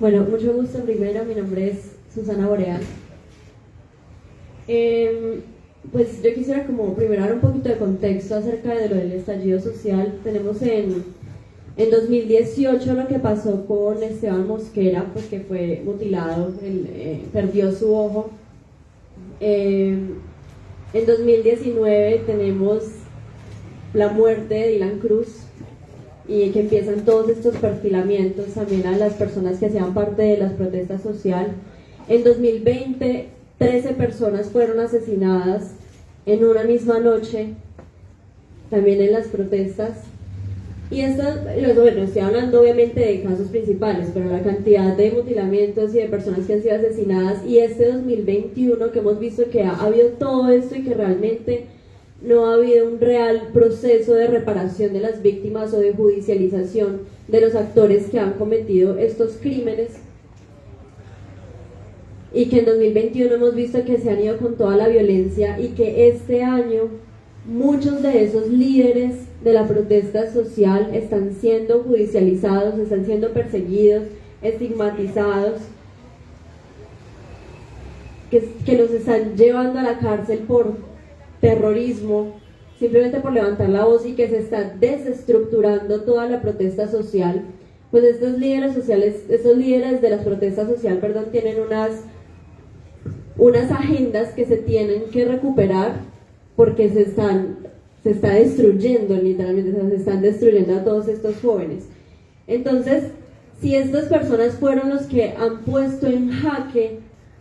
Bueno, mucho gusto. Primero, mi nombre es Susana Boreal. Pues yo quisiera como primero dar un poquito de contexto acerca de lo del estallido social. Tenemos en 2018 lo que pasó con Esteban Mosquera, pues que fue mutilado, perdió su ojo. En 2019 tenemos la muerte de Dylan Cruz, y que empiezan todos estos perfilamientos también a las personas que hacían parte de las protestas sociales. En 2020 13 personas fueron asesinadas en una misma noche también en las protestas. Y esto, bueno, estoy hablando obviamente de casos principales, pero la cantidad de mutilamientos y de personas que han sido asesinadas, y este 2021 que hemos visto que ha habido todo esto y que realmente no ha habido un real proceso de reparación de las víctimas o de judicialización de los actores que han cometido estos crímenes, y que en 2021 hemos visto que se han ido con toda la violencia, y que este año muchos de esos líderes de la protesta social están siendo judicializados, están siendo perseguidos, estigmatizados, que los están llevando a la cárcel por terrorismo, simplemente por levantar la voz, y que se está desestructurando toda la protesta social. Pues estos líderes sociales, estos líderes de la protesta social, perdón, tienen unas agendas que se tienen que recuperar, porque se está destruyendo literalmente, se están destruyendo a todos estos jóvenes. Entonces, si estas personas fueron los que han puesto en jaque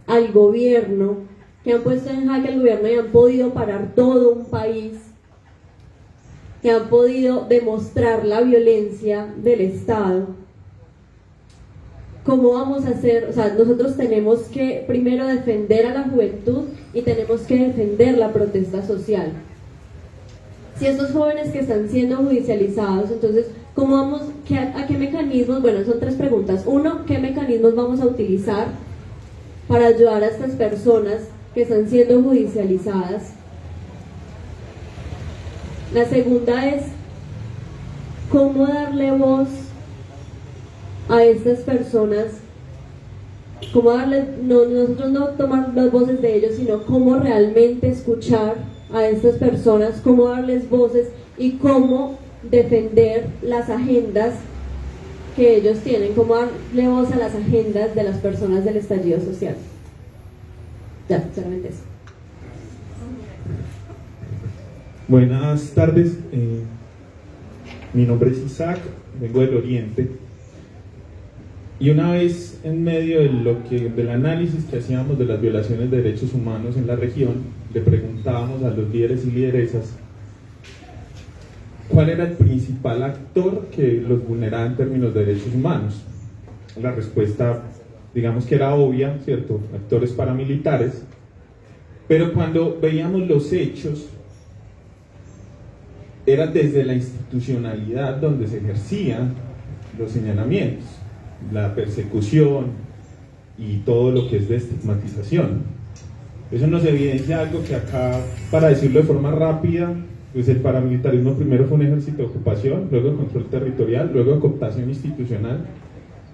al gobierno, y han podido parar todo un país, que han podido demostrar la violencia del Estado, ¿cómo vamos a hacer? O sea, nosotros tenemos que primero defender a la juventud y tenemos que defender la protesta social. Si estos jóvenes que están siendo judicializados, entonces, ¿cómo vamos? ¿A qué mecanismos? Bueno, son tres preguntas. Uno, ¿qué mecanismos vamos a utilizar para ayudar a estas personas que están siendo judicializadas? La segunda es, ¿cómo darle voz a estas personas? ¿Cómo darle, nosotros no tomar las voces de ellos, sino cómo realmente escuchar a estas personas, cómo darles voces y cómo defender las agendas que ellos tienen, cómo darle voz a las agendas de las personas del estallido social? Ya, solamente eso. Buenas tardes, mi nombre es Isaac, vengo del Oriente, y una vez en medio del análisis que hacíamos de las violaciones de derechos humanos en la región, le preguntábamos a los líderes y lideresas cuál era el principal actor que los vulneraba en términos de derechos humanos. La respuesta, digamos que era obvia, ¿cierto? Actores paramilitares, pero cuando veíamos los hechos, era desde la institucionalidad donde se ejercían los señalamientos, la persecución y todo lo que es de estigmatización. Eso nos evidencia algo que acá, para decirlo de forma rápida, pues el paramilitarismo primero fue un ejército de ocupación, luego de control territorial, luego de cooptación institucional,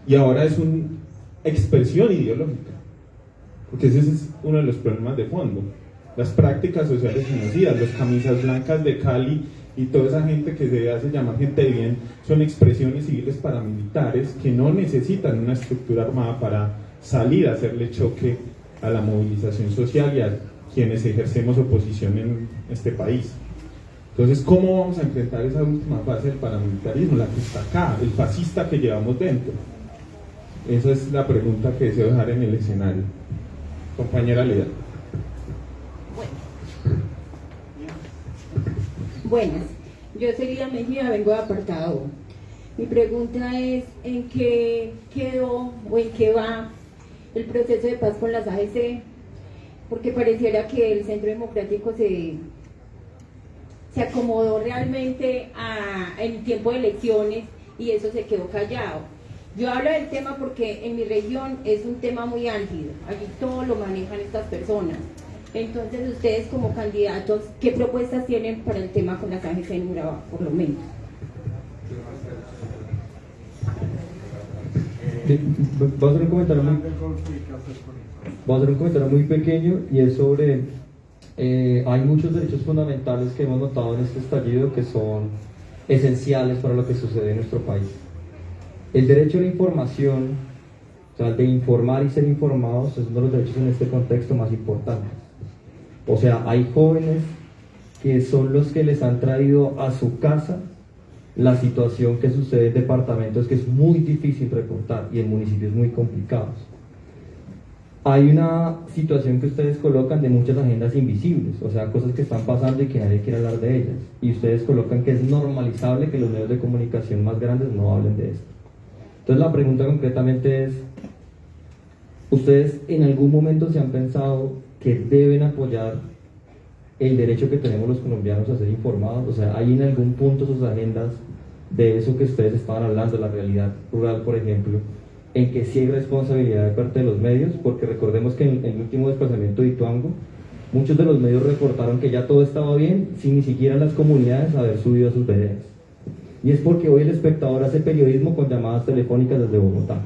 y ahora es una expresión ideológica, porque ese es uno de los problemas de fondo. Las prácticas sociales genocidas, los camisas blancas de Cali y toda esa gente que se hace llamar gente de bien, son expresiones civiles paramilitares que no necesitan una estructura armada para salir a hacerle choque a la movilización social y a quienes ejercemos oposición en este país. Entonces, ¿cómo vamos a enfrentar esa última fase del paramilitarismo, la que está acá, el fascista que llevamos dentro? Esa es la pregunta que deseo dejar en el escenario. Compañera Leda. Buenas, yo soy Lida Mejía, vengo de apartado. Mi pregunta es, ¿en qué quedó o en qué va el proceso de paz con las AGC? Porque pareciera que el Centro Democrático se acomodó realmente en tiempo de elecciones y eso se quedó callado. Yo hablo del tema porque en mi región es un tema muy álgido, allí todo lo manejan estas personas. Entonces, ustedes como candidatos, ¿qué propuestas tienen para el tema con las AGC en Urabá, por lo menos? Voy a hacer un comentario muy pequeño, y es sobre, hay muchos derechos fundamentales que hemos notado en este estallido que son esenciales para lo que sucede en nuestro país. El derecho a la información, o sea, de informar y ser informados, es uno de los derechos en este contexto más importantes. O sea, hay jóvenes que son los que les han traído a su casa la situación que sucede en departamentos que es muy difícil reportar y en municipios muy complicados. hay una situación que ustedes colocan de muchas agendas invisibles, o sea, cosas que están pasando y que nadie quiere hablar de ellas. Y ustedes colocan que es normalizable que los medios de comunicación más grandes no hablen de esto. Entonces la pregunta concretamente es, ¿ustedes en algún momento se han pensado que deben apoyar el derecho que tenemos los colombianos a ser informados? O sea, ¿hay en algún punto sus agendas de eso que ustedes estaban hablando, la realidad rural, por ejemplo, en que sí hay responsabilidad de parte de los medios? Porque recordemos que en el último desplazamiento de Ituango, muchos de los medios reportaron que ya todo estaba bien sin ni siquiera las comunidades haber subido a sus veredas. Y es porque hoy El Espectador hace periodismo con llamadas telefónicas desde Bogotá.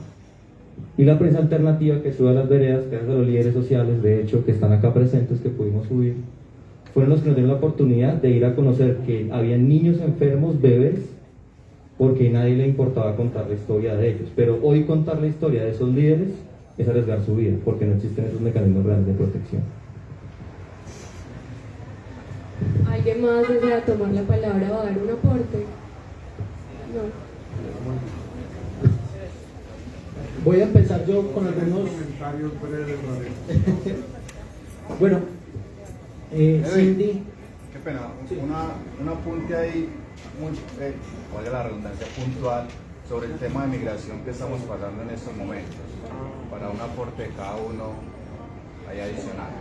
Y la prensa alternativa que sube a las veredas, gracias a los líderes sociales, de hecho, que están acá presentes, que pudimos subir, fueron los que nos dieron la oportunidad de ir a conocer que había niños enfermos, bebés, porque a nadie le importaba contar la historia de ellos. Pero hoy contar la historia de esos líderes es arriesgar su vida, porque no existen esos mecanismos reales de protección. ¿Alguien más desea tomar la palabra o dar un aporte? No. Voy a empezar yo con algunos comentarios breves. Bueno, Cindy. Qué pena, un apunte ahí, valga la redundancia, puntual sobre el tema de migración que estamos pasando en estos momentos, para un aporte de cada uno ahí adicional.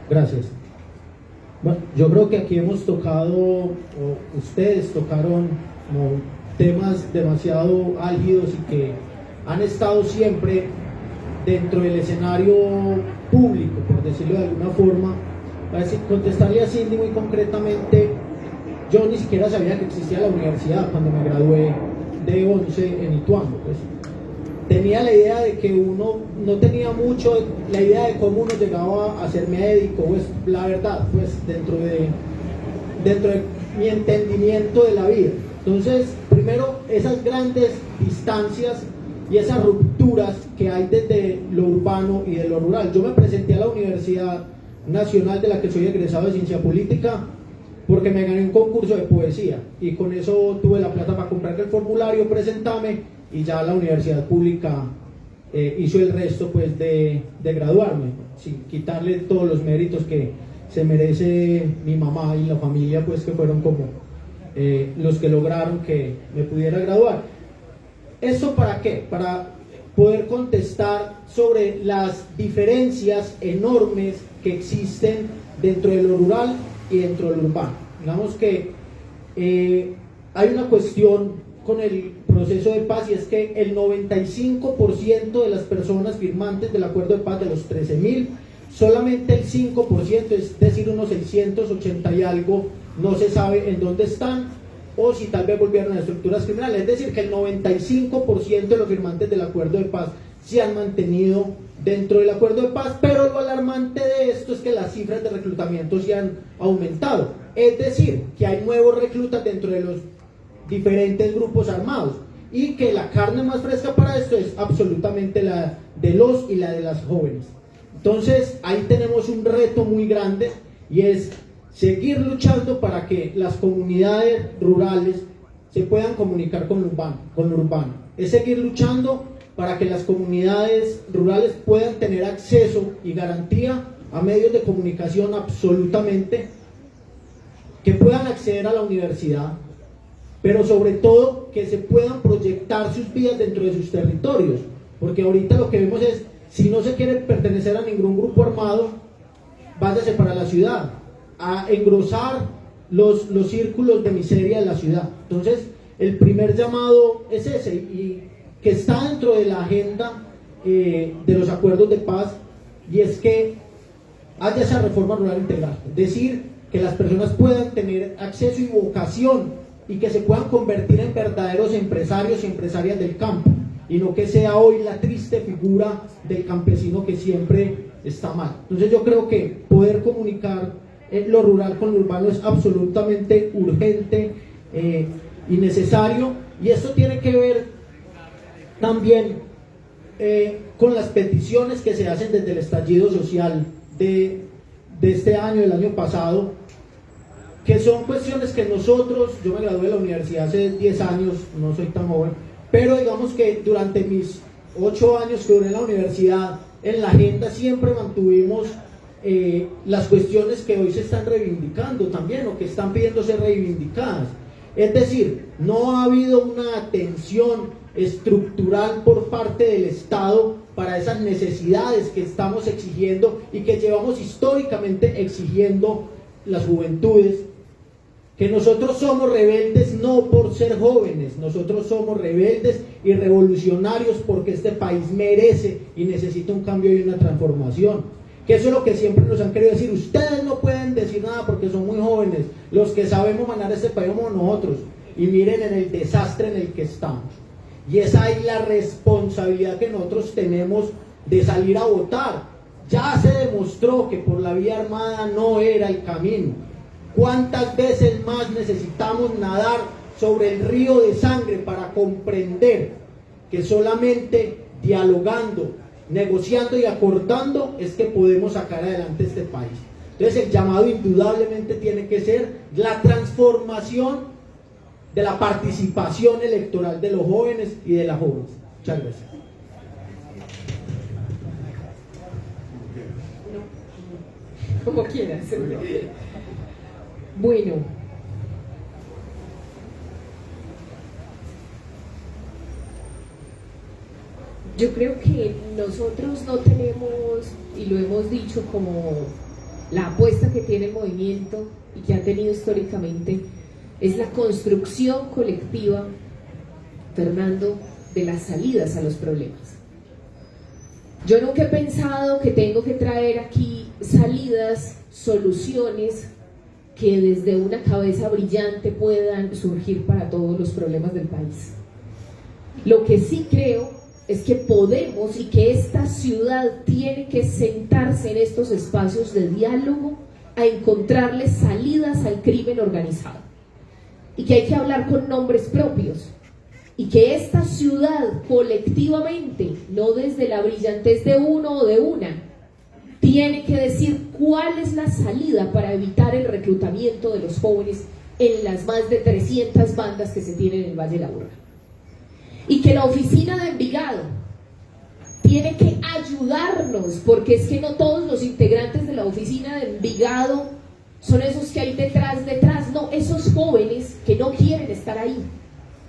Gracias. Bueno, yo creo que aquí hemos tocado, o ustedes tocaron como temas demasiado álgidos y que han estado siempre dentro del escenario público, por decirlo de alguna forma. Para contestarle a Cindy muy concretamente, yo ni siquiera sabía que existía la universidad cuando me gradué de 11 en Ituango. Pues tenía la idea de que uno no tenía mucho la idea de cómo uno llegaba a ser médico, pues la verdad, pues dentro de mi entendimiento de la vida. Entonces, primero, esas grandes distancias y esas rupturas que hay desde lo urbano y de lo rural. Yo me presenté a la Universidad Nacional, de la que soy egresado de Ciencia Política, porque me gané un concurso de poesía y con eso tuve la plata para comprar el formulario, presentarme, y ya la universidad pública hizo el resto, pues de graduarme, sin quitarle todos los méritos que se merece mi mamá y la familia, pues que fueron como los que lograron que me pudiera graduar. ¿Esto para qué? Para poder contestar sobre las diferencias enormes que existen dentro de lo rural y dentro de lo urbano. Digamos que hay una cuestión con el proceso de paz, y es que el 95% de las personas firmantes del acuerdo de paz, de los 13.000, solamente el 5%, es decir, unos 680 y algo, no se sabe en dónde están, o si tal vez volvieron a estructuras criminales. Es decir, que el 95% de los firmantes del acuerdo de paz se han mantenido dentro del acuerdo de paz, pero lo alarmante de esto es que las cifras de reclutamiento se han aumentado. Es decir, que hay nuevos reclutas dentro de los diferentes grupos armados, y que la carne más fresca para esto es absolutamente la de los y la de las jóvenes. Entonces, ahí tenemos un reto muy grande, y es seguir luchando para que las comunidades rurales se puedan comunicar con lo urbano. Es seguir luchando para que las comunidades rurales puedan tener acceso y garantía a medios de comunicación absolutamente, que puedan acceder a la universidad, pero sobre todo que se puedan proyectar sus vidas dentro de sus territorios, porque ahorita lo que vemos es, si no se quiere pertenecer a ningún grupo armado, váyase para la ciudad a engrosar los círculos de miseria de la ciudad. Entonces, el primer llamado es ese, y que está dentro de la agenda de los acuerdos de paz, y es que haya esa reforma rural integral, es decir, que las personas puedan tener acceso y vocación, y que se puedan convertir en verdaderos empresarios y empresarias del campo, y no que sea hoy la triste figura del campesino que siempre está mal. Entonces yo creo que poder comunicar lo rural con lo urbano es absolutamente urgente y necesario, y esto tiene que ver también con las peticiones que se hacen desde el estallido social de este año, del año pasado, que son cuestiones que nosotros, yo me gradué de la universidad hace 10 años, no soy tan joven, pero digamos que durante mis 8 años que duré en la universidad, en la agenda siempre mantuvimos las cuestiones que hoy se están reivindicando también, o que están pidiendo ser reivindicadas. Es decir, no ha habido una atención estructural por parte del Estado para esas necesidades que estamos exigiendo y que llevamos históricamente exigiendo las juventudes. Que nosotros somos rebeldes no por ser jóvenes, nosotros somos rebeldes y revolucionarios porque este país merece y necesita un cambio y una transformación. Que eso es lo que siempre nos han querido decir: ustedes no pueden decir nada porque son muy jóvenes, los que sabemos manejar este país somos nosotros. Y miren en el desastre en el que estamos. Y esa es la responsabilidad que nosotros tenemos de salir a votar. Ya se demostró que por la vía armada no era el camino. ¿Cuántas veces más necesitamos nadar sobre el río de sangre para comprender que solamente dialogando, negociando y acordando es que podemos sacar adelante este país? Entonces el llamado indudablemente tiene que ser la transformación de la participación electoral de los jóvenes y de las jóvenes. Muchas gracias. Como quieras. Bueno, yo creo que nosotros no tenemos, y lo hemos dicho, como la apuesta que tiene el movimiento y que ha tenido históricamente, es la construcción colectiva, Fernando, de las salidas a los problemas. Yo nunca he pensado que tengo que traer aquí salidas, soluciones que desde una cabeza brillante puedan surgir para todos los problemas del país. Lo que sí creo es que podemos y que esta ciudad tiene que sentarse en estos espacios de diálogo a encontrarle salidas al crimen organizado. Y que hay que hablar con nombres propios. Y que esta ciudad colectivamente, no desde la brillantez de uno o de una, tiene que decir cuál es la salida para evitar el reclutamiento de los jóvenes en las más de 300 bandas que se tienen en el Valle de la Aburrá. Y que la oficina de Envigado tiene que ayudarnos, porque es que no todos los integrantes de la oficina de Envigado son esos que hay detrás, no, esos jóvenes que no quieren estar ahí,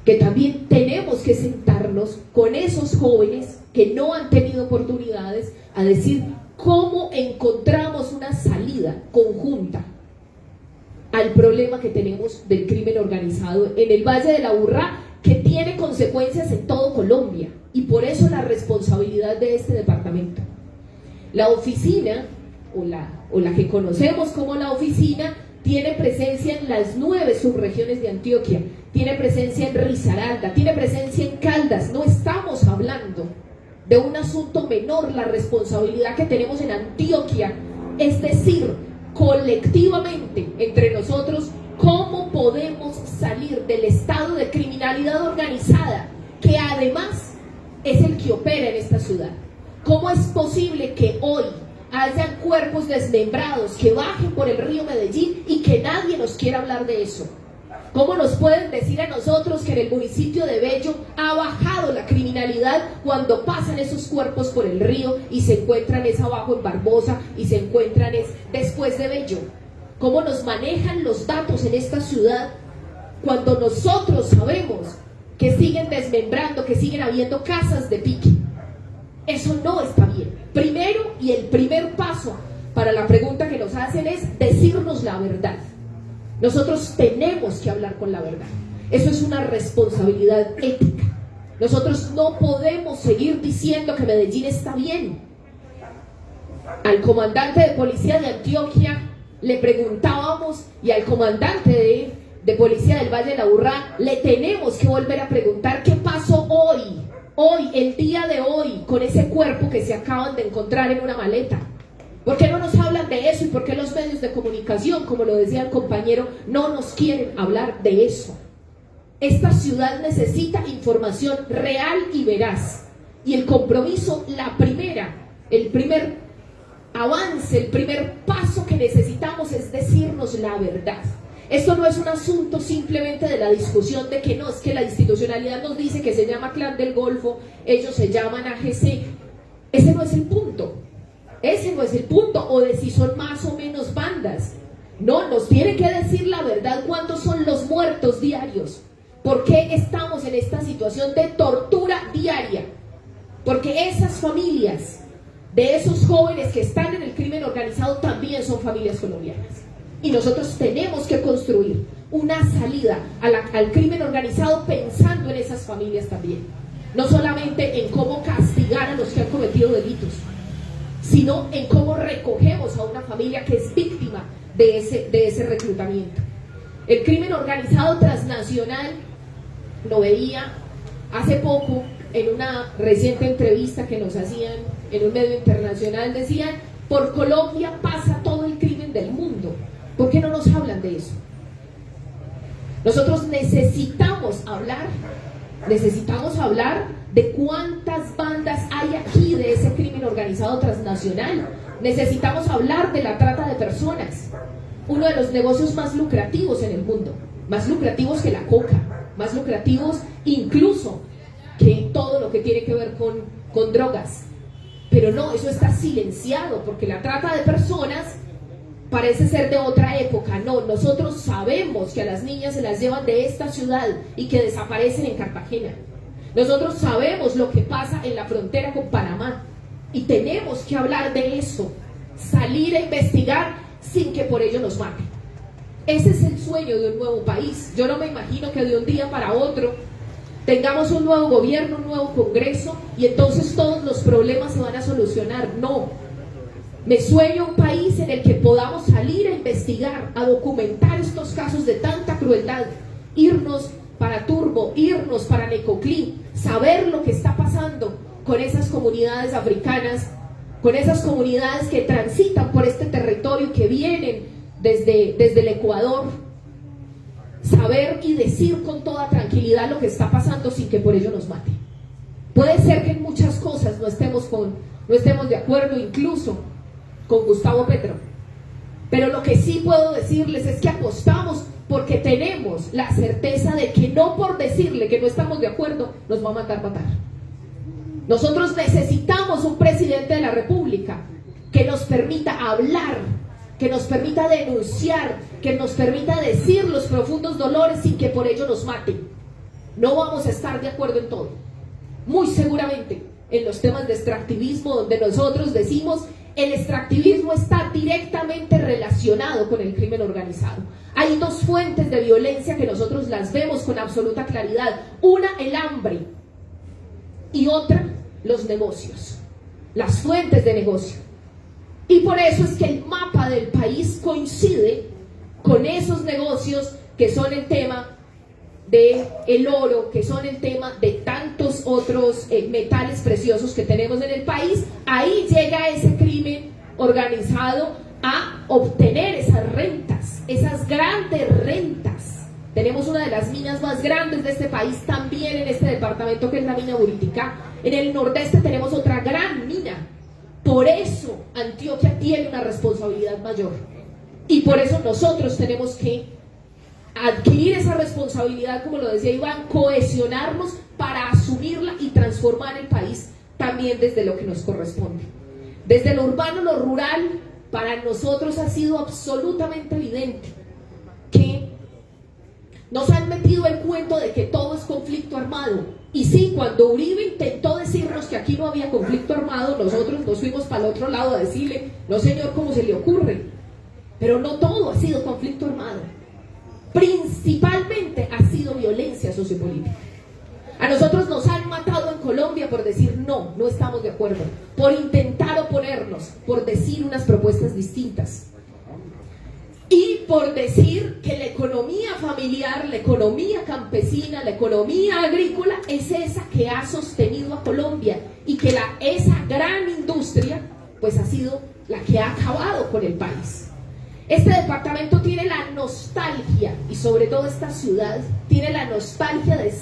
que también tenemos que sentarnos con esos jóvenes que no han tenido oportunidades a decir cómo encontramos una salida conjunta al problema que tenemos del crimen organizado en el Valle de la Aburrá, que tiene consecuencias en todo Colombia, y por eso la responsabilidad de este departamento. La oficina, o la que conocemos como la oficina, tiene presencia en las 9 subregiones de Antioquia, tiene presencia en Risaralda, tiene presencia en Caldas. No estamos hablando de un asunto menor, la responsabilidad que tenemos en Antioquia, es decir, colectivamente, entre nosotros, cómo podemos salir del estado de criminalidad organizada, que además es el que opera en esta ciudad. ¿Cómo es posible que hoy hayan cuerpos desmembrados que bajen por el río Medellín y que nadie nos quiera hablar de eso? ¿Cómo nos pueden decir a nosotros que en el municipio de Bello ha bajado la criminalidad cuando pasan esos cuerpos por el río y se encuentran es abajo en Barbosa y se encuentran es después de Bello? ¿Cómo nos manejan los datos en esta ciudad cuando nosotros sabemos que siguen desmembrando, que siguen habiendo casas de pique? Eso no está bien. Primero, y el primer paso para la pregunta que nos hacen es decirnos la verdad. Nosotros tenemos que hablar con la verdad. Eso es una responsabilidad ética. Nosotros no podemos seguir diciendo que Medellín está bien. Al comandante de policía de Antioquia le preguntábamos, y al comandante de policía del Valle de la Aburrá le tenemos que volver a preguntar qué pasó hoy, el día de hoy, con ese cuerpo que se acaban de encontrar en una maleta. ¿Por qué no nos hablan de eso? ¿Y por qué los medios de comunicación, como lo decía el compañero, no nos quieren hablar de eso? Esta ciudad necesita información real y veraz. Y el compromiso, el primer avance, el primer paso que necesitamos es decirnos la verdad. Esto no es un asunto simplemente de la discusión de que no, es que la institucionalidad nos dice que se llama Clan del Golfo, ellos se llaman AGC. Ese no es el punto. Ese no es el punto, o de si son más o menos bandas. No, nos tiene que decir la verdad cuántos son los muertos diarios. ¿Por qué estamos en esta situación de tortura diaria? Porque esas familias de esos jóvenes que están en el crimen organizado también son familias colombianas. Y nosotros tenemos que construir una salida al crimen organizado pensando en esas familias también. No solamente en cómo castigar a los que han cometido delitos, sino en cómo recogemos a una familia que es víctima de ese reclutamiento. El crimen organizado transnacional, lo veía hace poco en una reciente entrevista que nos hacían en un medio internacional, decían: por Colombia pasa todo el crimen del mundo. ¿Por qué no nos hablan de eso? Nosotros necesitamos hablar de cuántas bandas hay aquí de ese crimen organizado transnacional. Necesitamos hablar de la trata de personas, uno de los negocios más lucrativos en el mundo, más lucrativos que la coca, más lucrativos incluso que todo lo que tiene que ver con drogas. Pero no, eso está silenciado, porque la trata de personas parece ser de otra época. No, nosotros sabemos que a las niñas se las llevan de esta ciudad y que desaparecen en Cartagena. Nosotros sabemos lo que pasa en la frontera con Panamá y tenemos que hablar de eso, salir a investigar sin que por ello nos maten. Ese es el sueño de un nuevo país. Yo no me imagino que de un día para otro tengamos un nuevo gobierno, un nuevo Congreso y entonces todos los problemas se van a solucionar. No. Me sueño un país en el que podamos salir a investigar, a documentar estos casos de tanta crueldad, irnos para Turbo, irnos para Necoclí, saber lo que está pasando con esas comunidades africanas, con esas comunidades que transitan por este territorio, que vienen desde el Ecuador, saber y decir con toda tranquilidad lo que está pasando sin que por ello nos mate. Puede ser que en muchas cosas no estemos de acuerdo, incluso con Gustavo Petro, pero lo que sí puedo decirles es que apostamos porque tenemos la certeza de que no por decirle que no estamos de acuerdo nos va a mandar matar. Nosotros necesitamos un presidente de la República que nos permita hablar, que nos permita denunciar, que nos permita decir los profundos dolores sin que por ello nos maten. No vamos a estar de acuerdo en todo, muy seguramente en los temas de extractivismo, donde nosotros decimos el extractivismo está directamente relacionado con el crimen organizado. Hay dos fuentes de violencia que nosotros las vemos con absoluta claridad. Una, el hambre, y otra, los negocios, las fuentes de negocio. Y por eso es que el mapa del país coincide con esos negocios que son el tema del oro, que son el tema de tantos otros metales preciosos que tenemos en el país. Ahí llega ese crimen organizado a obtener esas rentas, esas grandes rentas. Tenemos una de las minas más grandes de este país también en este departamento, que es la mina Buriticá. En el nordeste tenemos otra gran mina. Por eso Antioquia tiene una responsabilidad mayor y por eso nosotros tenemos que adquirir esa responsabilidad, como lo decía Iván, cohesionarnos para asumirla y transformar el país también desde lo que nos corresponde. Desde lo urbano, lo rural, para nosotros ha sido absolutamente evidente que nos han metido el cuento de que todo es conflicto armado. Y sí, cuando Uribe intentó decirnos que aquí no había conflicto armado, nosotros nos fuimos para el otro lado a decirle: no señor, ¿cómo se le ocurre? Pero no todo ha sido conflicto armado. Principalmente ha sido violencia sociopolítica. A nosotros nos han matado en Colombia por decir no, no estamos de acuerdo, por intentar oponernos, por decir unas propuestas distintas y por decir que la economía familiar, la economía campesina, la economía agrícola es esa que ha sostenido a Colombia y que esa gran industria pues ha sido la que ha acabado con el país. Este departamento tiene la nostalgia, y sobre todo esta ciudad tiene la nostalgia de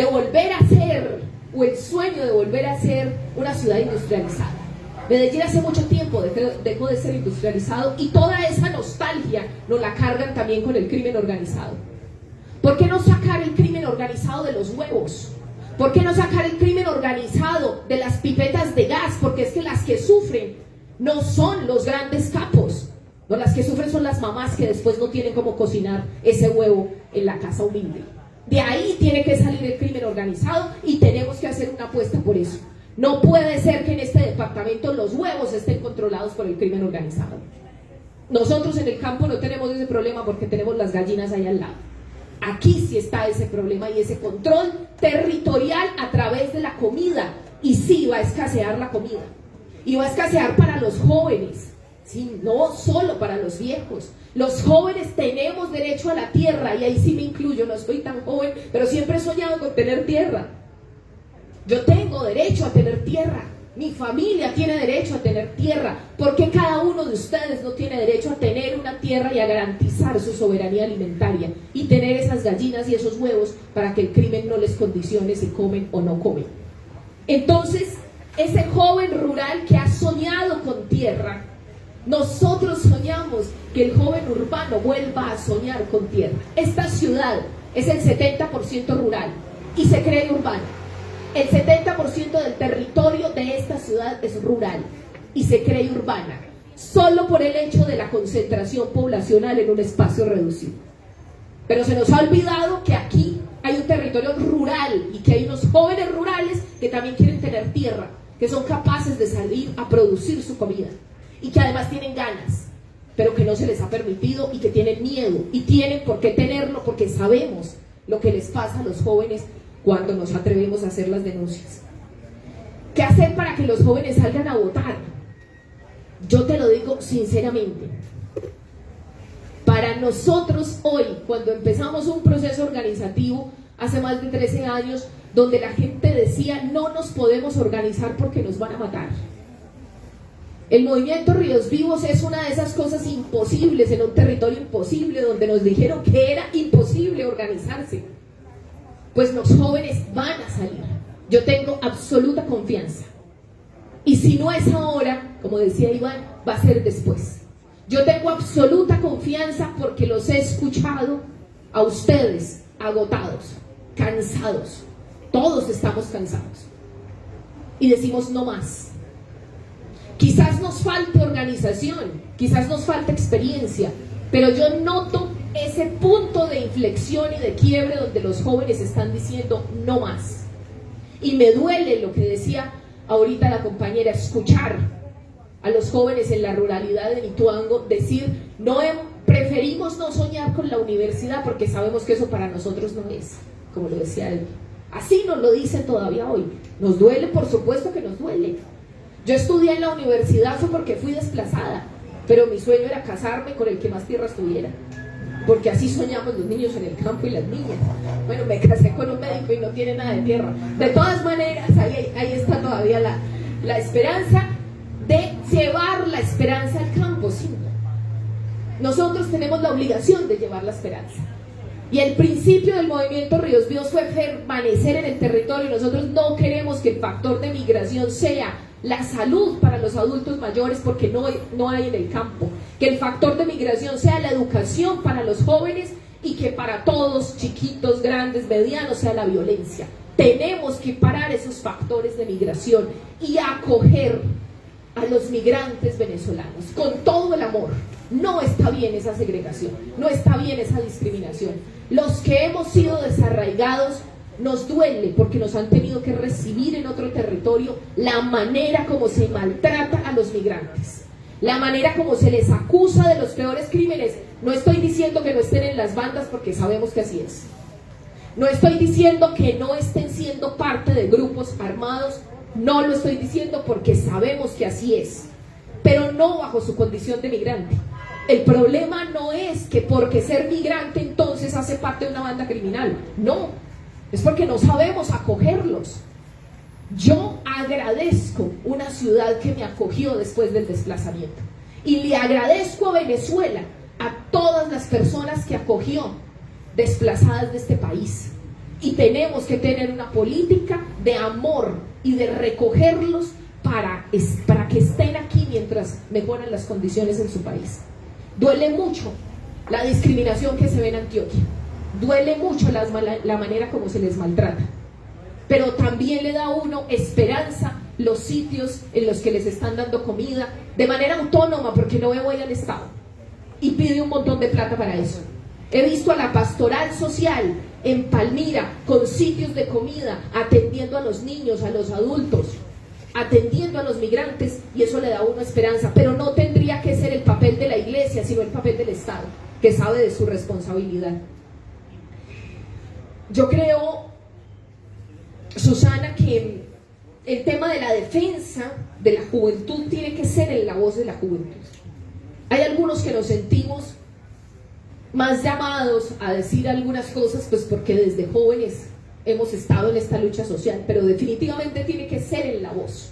volver a ser, o el sueño de volver a ser una ciudad industrializada. Medellín hace mucho tiempo dejó de ser industrializado y toda esa nostalgia nos la cargan también con el crimen organizado. ¿Por qué no sacar el crimen organizado de los huevos? ¿Por qué no sacar el crimen organizado de las pipetas de gas? Porque es que las que sufren no son los grandes capos. No, las que sufren son las mamás que después no tienen cómo cocinar ese huevo en la casa humilde. De ahí tiene que salir el crimen organizado y tenemos que hacer una apuesta por eso. No puede ser que en este departamento los huevos estén controlados por el crimen organizado. Nosotros en el campo no tenemos ese problema porque tenemos las gallinas ahí al lado. Aquí sí está ese problema y ese control territorial a través de la comida. Y sí va a escasear la comida. Y va a escasear para los jóvenes. Sí, no solo para los viejos. Los jóvenes tenemos derecho a la tierra, y ahí sí me incluyo, no estoy tan joven, pero siempre he soñado con tener tierra. Yo tengo derecho a tener tierra, mi familia tiene derecho a tener tierra. ¿Por qué cada uno de ustedes no tiene derecho a tener una tierra y a garantizar su soberanía alimentaria y tener esas gallinas y esos huevos para que el crimen no les condicione si comen o no comen? Entonces, ese joven rural que ha soñado con tierra, nosotros soñamos que el joven urbano vuelva a soñar con tierra. Esta ciudad es el 70% rural y se cree urbana. El 70% del territorio de esta ciudad es rural y se cree urbana, solo por el hecho de la concentración poblacional en un espacio reducido. Pero se nos ha olvidado que aquí hay un territorio rural y que hay unos jóvenes rurales que también quieren tener tierra, que son capaces de salir a producir su comida y que además tienen ganas, pero que no se les ha permitido y que tienen miedo y tienen por qué tenerlo porque sabemos lo que les pasa a los jóvenes cuando nos atrevemos a hacer las denuncias. ¿Qué hacer para que los jóvenes salgan a votar? Yo te lo digo sinceramente. Para nosotros hoy, cuando empezamos un proceso organizativo hace más de 13 años, donde la gente decía no nos podemos organizar porque nos van a matar. El movimiento Ríos Vivos es una de esas cosas imposibles en un territorio imposible, donde nos dijeron que era imposible organizarse. Pues los jóvenes van a salir. Yo tengo absoluta confianza. Y si no es ahora, como decía Iván, va a ser después. Yo tengo absoluta confianza porque los he escuchado a ustedes agotados, cansados. Todos estamos cansados. Y decimos no más. Quizás nos falte organización, quizás nos falte experiencia, pero yo noto ese punto de inflexión y de quiebre donde los jóvenes están diciendo no más. Y me duele lo que decía ahorita la compañera, escuchar a los jóvenes en la ruralidad de Nituango decir preferimos no soñar con la universidad porque sabemos que eso para nosotros no es, como lo decía él. Así nos lo dicen todavía hoy. Nos duele, por supuesto que nos duele. Yo estudié en la universidad fue porque fui desplazada, pero mi sueño era casarme con el que más tierras tuviera, porque así soñamos los niños en el campo y las niñas. Bueno, me casé con un médico y no tiene nada de tierra. De todas maneras, ahí está todavía la esperanza de llevar la esperanza al campo. ¿Sí? Nosotros tenemos la obligación de llevar la esperanza. Y el principio del movimiento Ríos Vivos fue permanecer en el territorio. Nosotros no queremos que el factor de migración sea la salud para los adultos mayores porque no hay en el campo. Que el factor de migración sea la educación para los jóvenes y que para todos, chiquitos, grandes, medianos, sea la violencia. Tenemos que parar esos factores de migración y acoger a los migrantes venezolanos con todo el amor. No está bien esa segregación, no está bien esa discriminación. Los que hemos sido desarraigados nos duele porque nos han tenido que recibir en otro territorio la manera como se maltrata a los migrantes, la manera como se les acusa de los peores crímenes. No estoy diciendo que no estén en las bandas porque sabemos que así es. No estoy diciendo que no estén siendo parte de grupos armados, no lo estoy diciendo porque sabemos que así es, pero no bajo su condición de migrante. El problema no es que porque ser migrante entonces hace parte de una banda criminal, no, es porque no sabemos acogerlos. Yo agradezco una ciudad que me acogió después del desplazamiento y le agradezco a Venezuela, a todas las personas que acogió desplazadas de este país, y tenemos que tener una política de amor y de recogerlos para que estén aquí mientras mejoran las condiciones en su país. Duele mucho la discriminación que se ve en Antioquia, duele mucho la manera como se les maltrata, pero también le da a uno esperanza los sitios en los que les están dando comida de manera autónoma, porque no veo ahí al Estado y pide un montón de plata para eso. He visto a la pastoral social en Palmira con sitios de comida, atendiendo a los niños, a los adultos, atendiendo a los migrantes, y eso le da a uno esperanza, pero no tendría que ser el papel de la iglesia, sino el papel del Estado, que sabe de su responsabilidad. Yo creo, Susana, que el tema de la defensa de la juventud tiene que ser en la voz de la juventud. Hay algunos que nos sentimos más llamados a decir algunas cosas, pues porque desde jóvenes hemos estado en esta lucha social, pero definitivamente tiene que ser en la voz.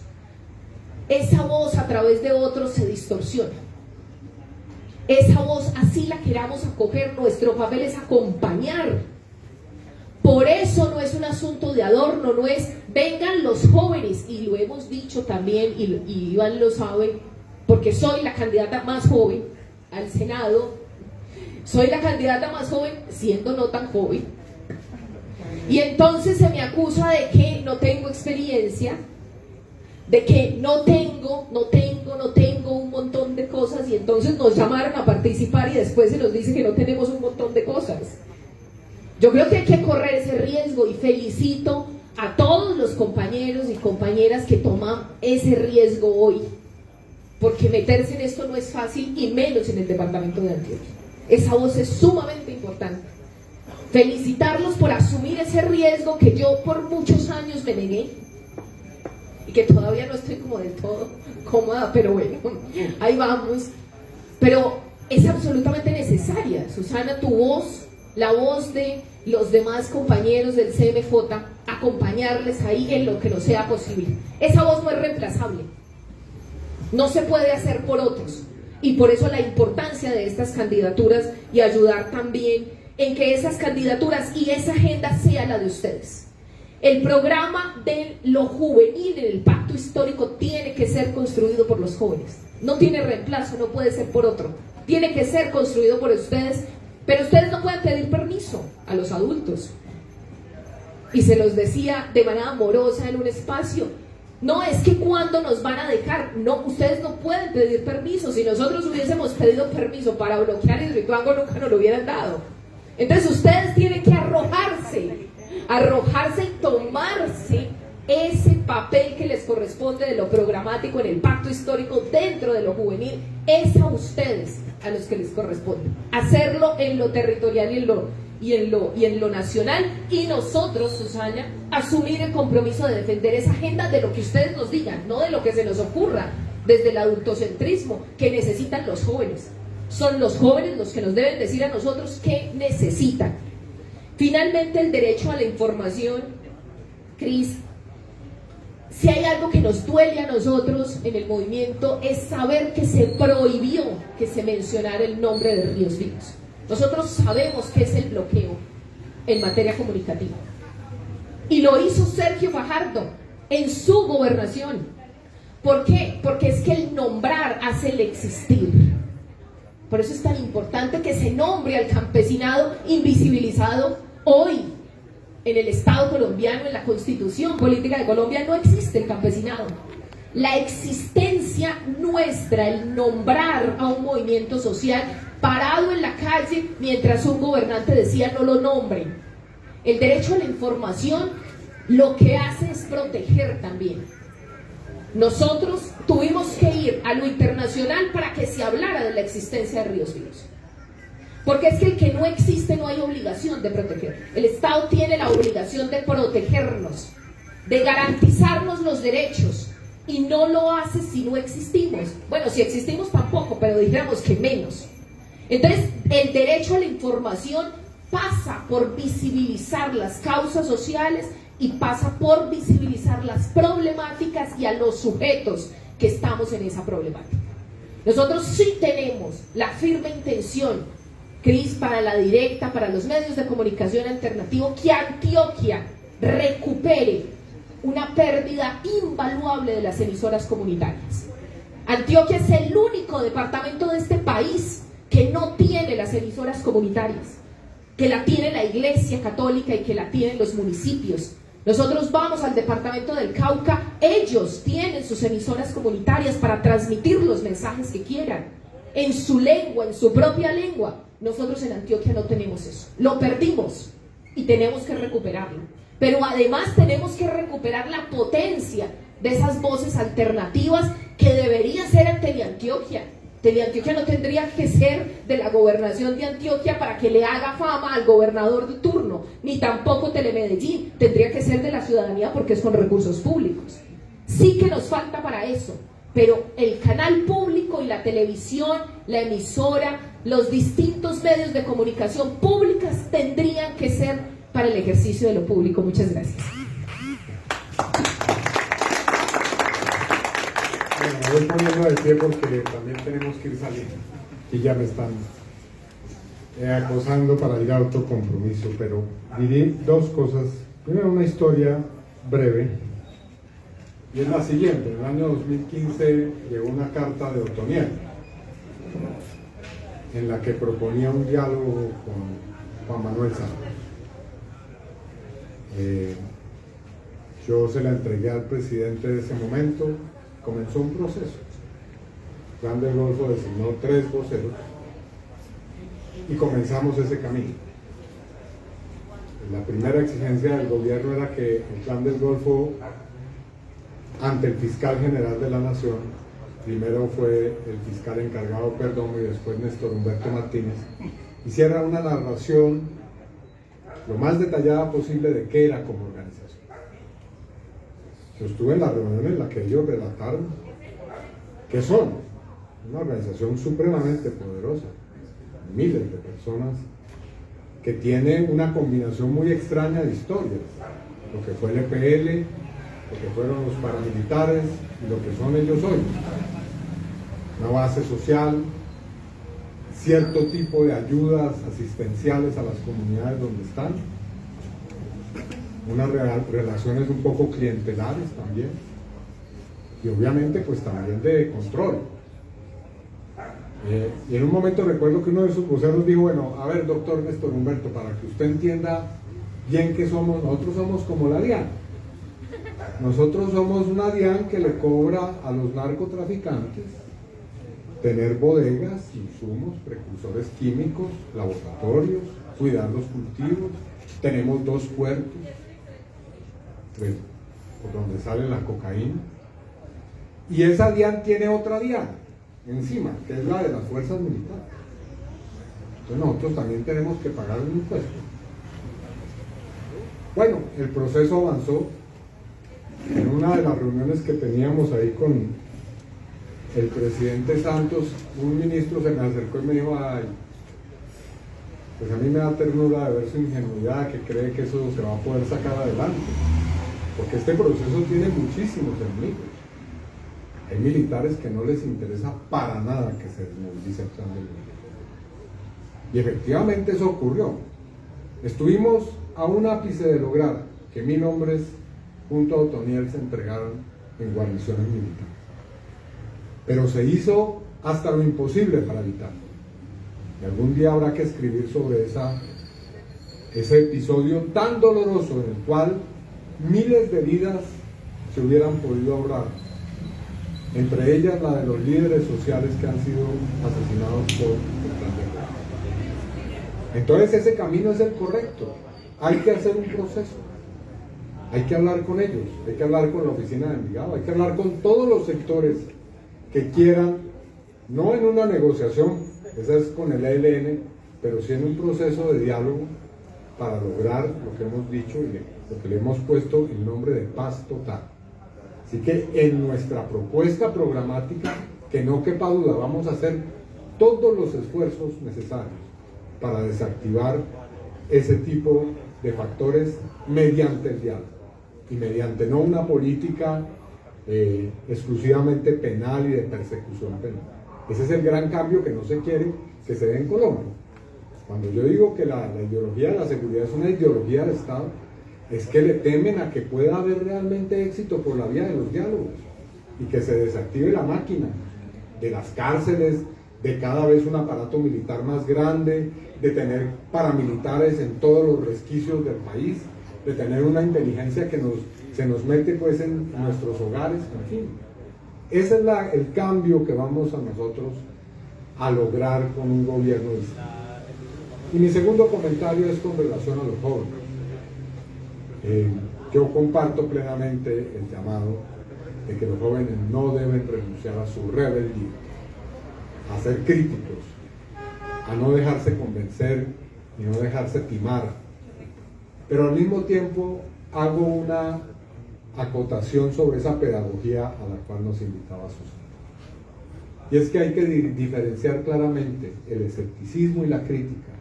Esa voz a través de otros se distorsiona. Esa voz, así la queramos acoger, nuestro papel es acompañar. Por eso no es un asunto de adorno, no es vengan los jóvenes, y lo hemos dicho también, y Iván lo sabe, porque soy la candidata más joven al Senado, soy la candidata más joven siendo no tan joven, y entonces se me acusa de que no tengo experiencia, de que no tengo un montón de cosas, y entonces nos llamaron a participar y después se nos dice que no tenemos un montón de cosas. Yo creo que hay que correr ese riesgo, y felicito a todos los compañeros y compañeras que toman ese riesgo hoy, porque meterse en esto no es fácil, y menos en el departamento de Antioquia. Esa voz es sumamente importante. Felicitarlos por asumir ese riesgo que yo por muchos años me negué, y que todavía no estoy como del todo cómoda, pero bueno, ahí vamos. Pero es absolutamente necesaria, Susana, tu voz, la voz de los demás compañeros del CMJ, acompañarles ahí en lo que nos sea posible. Esa voz no es reemplazable, no se puede hacer por otros, y por eso la importancia de estas candidaturas, y ayudar también en que esas candidaturas y esa agenda sea la de ustedes. El programa de lo juvenil en el pacto histórico tiene que ser construido por los jóvenes, no tiene reemplazo, no puede ser por otro, tiene que ser construido por ustedes. Pero ustedes no pueden pedir permiso a los adultos. Y se los decía de manera amorosa en un espacio, no es que cuando nos van a dejar, no, ustedes no pueden pedir permiso. Si nosotros hubiésemos pedido permiso para bloquear Hidroituango, nunca nos lo hubieran dado. Entonces ustedes tienen que arrojarse y tomarse ese papel que les corresponde de lo programático en el pacto histórico dentro de lo juvenil. Es a ustedes a los que les corresponde hacerlo en lo territorial y en lo nacional, y nosotros, Susana, asumir el compromiso de defender esa agenda de lo que ustedes nos digan, no de lo que se nos ocurra desde el adultocentrismo que necesitan los jóvenes. Son los jóvenes los que nos deben decir a nosotros qué necesitan. Finalmente, el derecho a la información. Cris, si hay algo que nos duele a nosotros en el movimiento, es saber que se prohibió que se mencionara el nombre de Ríos Vivos. Nosotros sabemos qué es el bloqueo en materia comunicativa, y lo hizo Sergio Fajardo en su gobernación. ¿Por qué? Porque es que el nombrar hace el existir. Por eso es tan importante que se nombre al campesinado invisibilizado hoy. En el Estado colombiano, en la Constitución Política de Colombia, no existe el campesinado. La existencia nuestra, el nombrar a un movimiento social parado en la calle mientras un gobernante decía no lo nombren. El derecho a la información lo que hace es proteger también. Nosotros tuvimos que ir a lo internacional para que se hablara de la existencia de Ríos Vivos. Porque es que el que no existe no hay obligación de proteger. El Estado tiene la obligación de protegernos, de garantizarnos los derechos, y no lo hace si no existimos. Bueno, si existimos tampoco, pero dijéramos que menos. Entonces, el derecho a la información pasa por visibilizar las causas sociales y pasa por visibilizar las problemáticas y a los sujetos que estamos en esa problemática. Nosotros sí tenemos la firme intención, Cris, para la directa, para los medios de comunicación alternativo, que Antioquia recupere una pérdida invaluable de las emisoras comunitarias. Antioquia es el único departamento de este país que no tiene las emisoras comunitarias, que la tiene la Iglesia Católica y que la tienen los municipios. Nosotros vamos al departamento del Cauca, ellos tienen sus emisoras comunitarias para transmitir los mensajes que quieran, en su lengua, en su propia lengua. Nosotros en Antioquia no tenemos eso, lo perdimos y tenemos que recuperarlo. Pero además tenemos que recuperar la potencia de esas voces alternativas que debería ser Teleantioquia. Teleantioquia no tendría que ser de la gobernación de Antioquia para que le haga fama al gobernador de turno, ni tampoco Telemedellín, tendría que ser de la ciudadanía porque es con recursos públicos. Sí que nos falta para eso, pero el canal público y la televisión, la emisora, los distintos medios de comunicación públicas tendrían que ser para el ejercicio de lo público. Muchas gracias. Bueno, me voy poniendo de pie porque también tenemos que ir saliendo y ya me están acosando para ir a otro compromiso, pero diré dos cosas. Primero, una historia breve, y es la siguiente. En el año 2015 llegó una carta de Otoniel en la que proponía un diálogo con Juan Manuel Santos. Yo se la entregué al presidente de ese momento. Comenzó un proceso. Plan del Golfo designó 3 voceros y comenzamos ese camino. La primera exigencia del gobierno era que el Plan del Golfo, ante el fiscal general de la Nación, primero fue el fiscal encargado Perdomo y después Néstor Humberto Martínez, hiciera una narración lo más detallada posible de qué era como organización. Yo estuve en la reunión en la que ellos relataron que son una organización supremamente poderosa, miles de personas, que tiene una combinación muy extraña de historias, lo que fue el EPL, lo que fueron los paramilitares y lo que son ellos hoy. Una base social, cierto tipo de ayudas asistenciales a las comunidades donde están, unas relaciones un poco clientelares también, y obviamente pues también de control. Y en un momento recuerdo que uno de sus voceros dijo: bueno, a ver, doctor Néstor Humberto, para que usted entienda bien qué somos, nosotros somos como la DIAN. Nosotros somos una DIAN que le cobra a los narcotraficantes tener bodegas, insumos, precursores químicos, laboratorios, cuidar los cultivos. Tenemos 2 puertos por donde sale la cocaína. Y esa DIAN tiene otra DIAN encima, que es la de las fuerzas militares. Entonces nosotros también tenemos que pagar un impuesto. Bueno, el proceso avanzó. En una de las reuniones que teníamos ahí con el presidente Santos, un ministro se me acercó y me dijo: ay, pues a mí me da ternura de ver su ingenuidad, que cree que eso se va a poder sacar adelante, porque este proceso tiene muchísimos enemigos. Hay militares que no les interesa para nada que se desmovilice el Plan del Golfo. Y efectivamente eso ocurrió. Estuvimos a un ápice de lograr que 1000 hombres junto a Otoniel se entregaran en guarniciones militares. Pero se hizo hasta lo imposible para evitarlo. Y algún día habrá que escribir sobre ese episodio tan doloroso en el cual miles de vidas se hubieran podido ahorrar, entre ellas la de los líderes sociales que han sido asesinados por el Plan del Golfo. Entonces ese camino es el correcto. Hay que hacer un proceso. Hay que hablar con ellos, hay que hablar con la oficina de Envigado, hay que hablar con todos los sectores que quieran, no en una negociación, esa es con el ELN, pero sí en un proceso de diálogo para lograr lo que hemos dicho y lo que le hemos puesto el nombre de paz total. Así que en nuestra propuesta programática, que no quepa duda, vamos a hacer todos los esfuerzos necesarios para desactivar ese tipo de factores mediante el diálogo y mediante no una política exclusivamente penal y de persecución penal. Ese es el gran cambio que no se quiere que se dé en Colombia. Cuando yo digo que la ideología de la seguridad es una ideología del Estado, es que le temen a que pueda haber realmente éxito por la vía de los diálogos y que se desactive la máquina de las cárceles, de cada vez un aparato militar más grande, de tener paramilitares en todos los resquicios del país, de tener una inteligencia que se nos mete pues en nuestros hogares, en fin. Ese es el cambio que vamos a nosotros a lograr con un gobierno distinto. Y mi segundo comentario es con relación a los jóvenes. Yo comparto plenamente el llamado de que los jóvenes no deben renunciar a su rebeldía, a ser críticos, a no dejarse convencer y no dejarse timar. Pero al mismo tiempo hago una acotación sobre esa pedagogía a la cual nos invitaba Susana. Y es que hay que diferenciar claramente el escepticismo y la crítica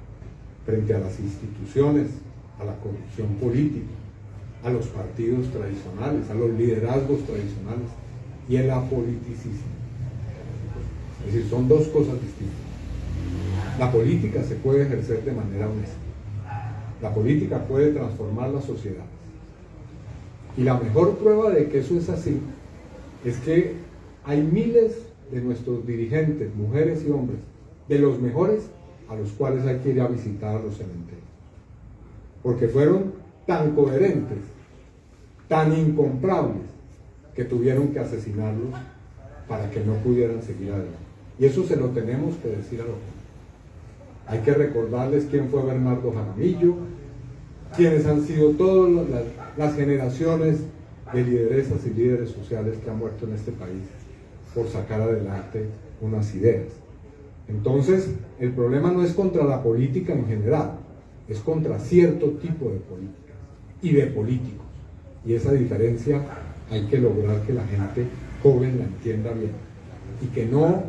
frente a las instituciones, a la corrupción política, a los partidos tradicionales, a los liderazgos tradicionales y el apoliticismo. Es decir, son dos cosas distintas. La política se puede ejercer de manera honesta. La política puede transformar las sociedades. Y la mejor prueba de que eso es así es que hay miles de nuestros dirigentes, mujeres y hombres, de los mejores, a los cuales hay que ir a visitar a los cementerios. Porque fueron tan coherentes, tan incomprables, que tuvieron que asesinarlos para que no pudieran seguir adelante. Y eso se lo tenemos que decir a los jóvenes. Hay que recordarles quién fue Bernardo Jaramillo, quiénes han sido todas las generaciones de lideresas y líderes sociales que han muerto en este país por sacar adelante unas ideas. Entonces, el problema no es contra la política en general, es contra cierto tipo de políticas y de políticos. Y esa diferencia hay que lograr que la gente joven la entienda bien y que no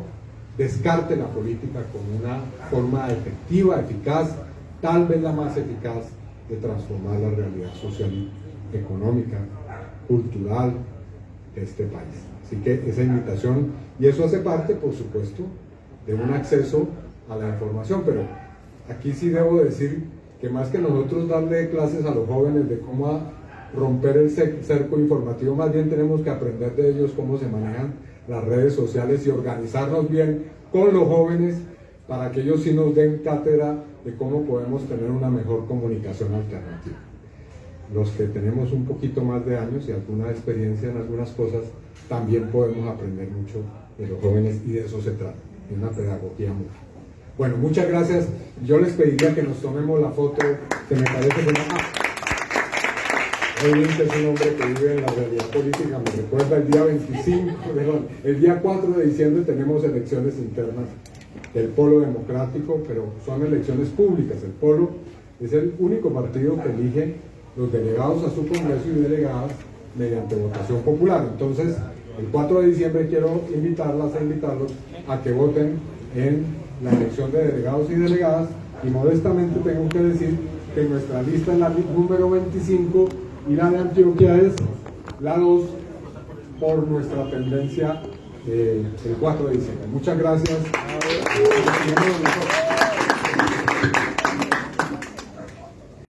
descarte la política como una forma efectiva, eficaz, tal vez la más eficaz de transformar la realidad social, económica, cultural de este país. Así que esa invitación, y eso hace parte, por supuesto, de un acceso a la información, pero aquí sí debo decir que más que nosotros darle clases a los jóvenes de cómo romper el cerco informativo, más bien tenemos que aprender de ellos cómo se manejan las redes sociales y organizarnos bien con los jóvenes para que ellos sí nos den cátedra de cómo podemos tener una mejor comunicación alternativa. Los que tenemos un poquito más de años y alguna experiencia en algunas cosas, también podemos aprender mucho de los jóvenes y de eso se trata, de una pedagogía mutua. Bueno, muchas gracias. Yo les pediría que nos tomemos la foto, que me parece que realmente es un hombre que vive en la realidad política, me recuerda el día 4 de diciembre tenemos elecciones internas del Polo Democrático, pero son elecciones públicas. El Polo es el único partido que elige los delegados a su congreso y delegadas mediante votación popular. Entonces, el 4 de diciembre quiero invitarlos a que voten en la elección de delegados y delegadas, y modestamente tengo que decir que nuestra lista es la número 25 y la de Antioquia es la 2 por nuestra tendencia el 4 de diciembre. Muchas gracias.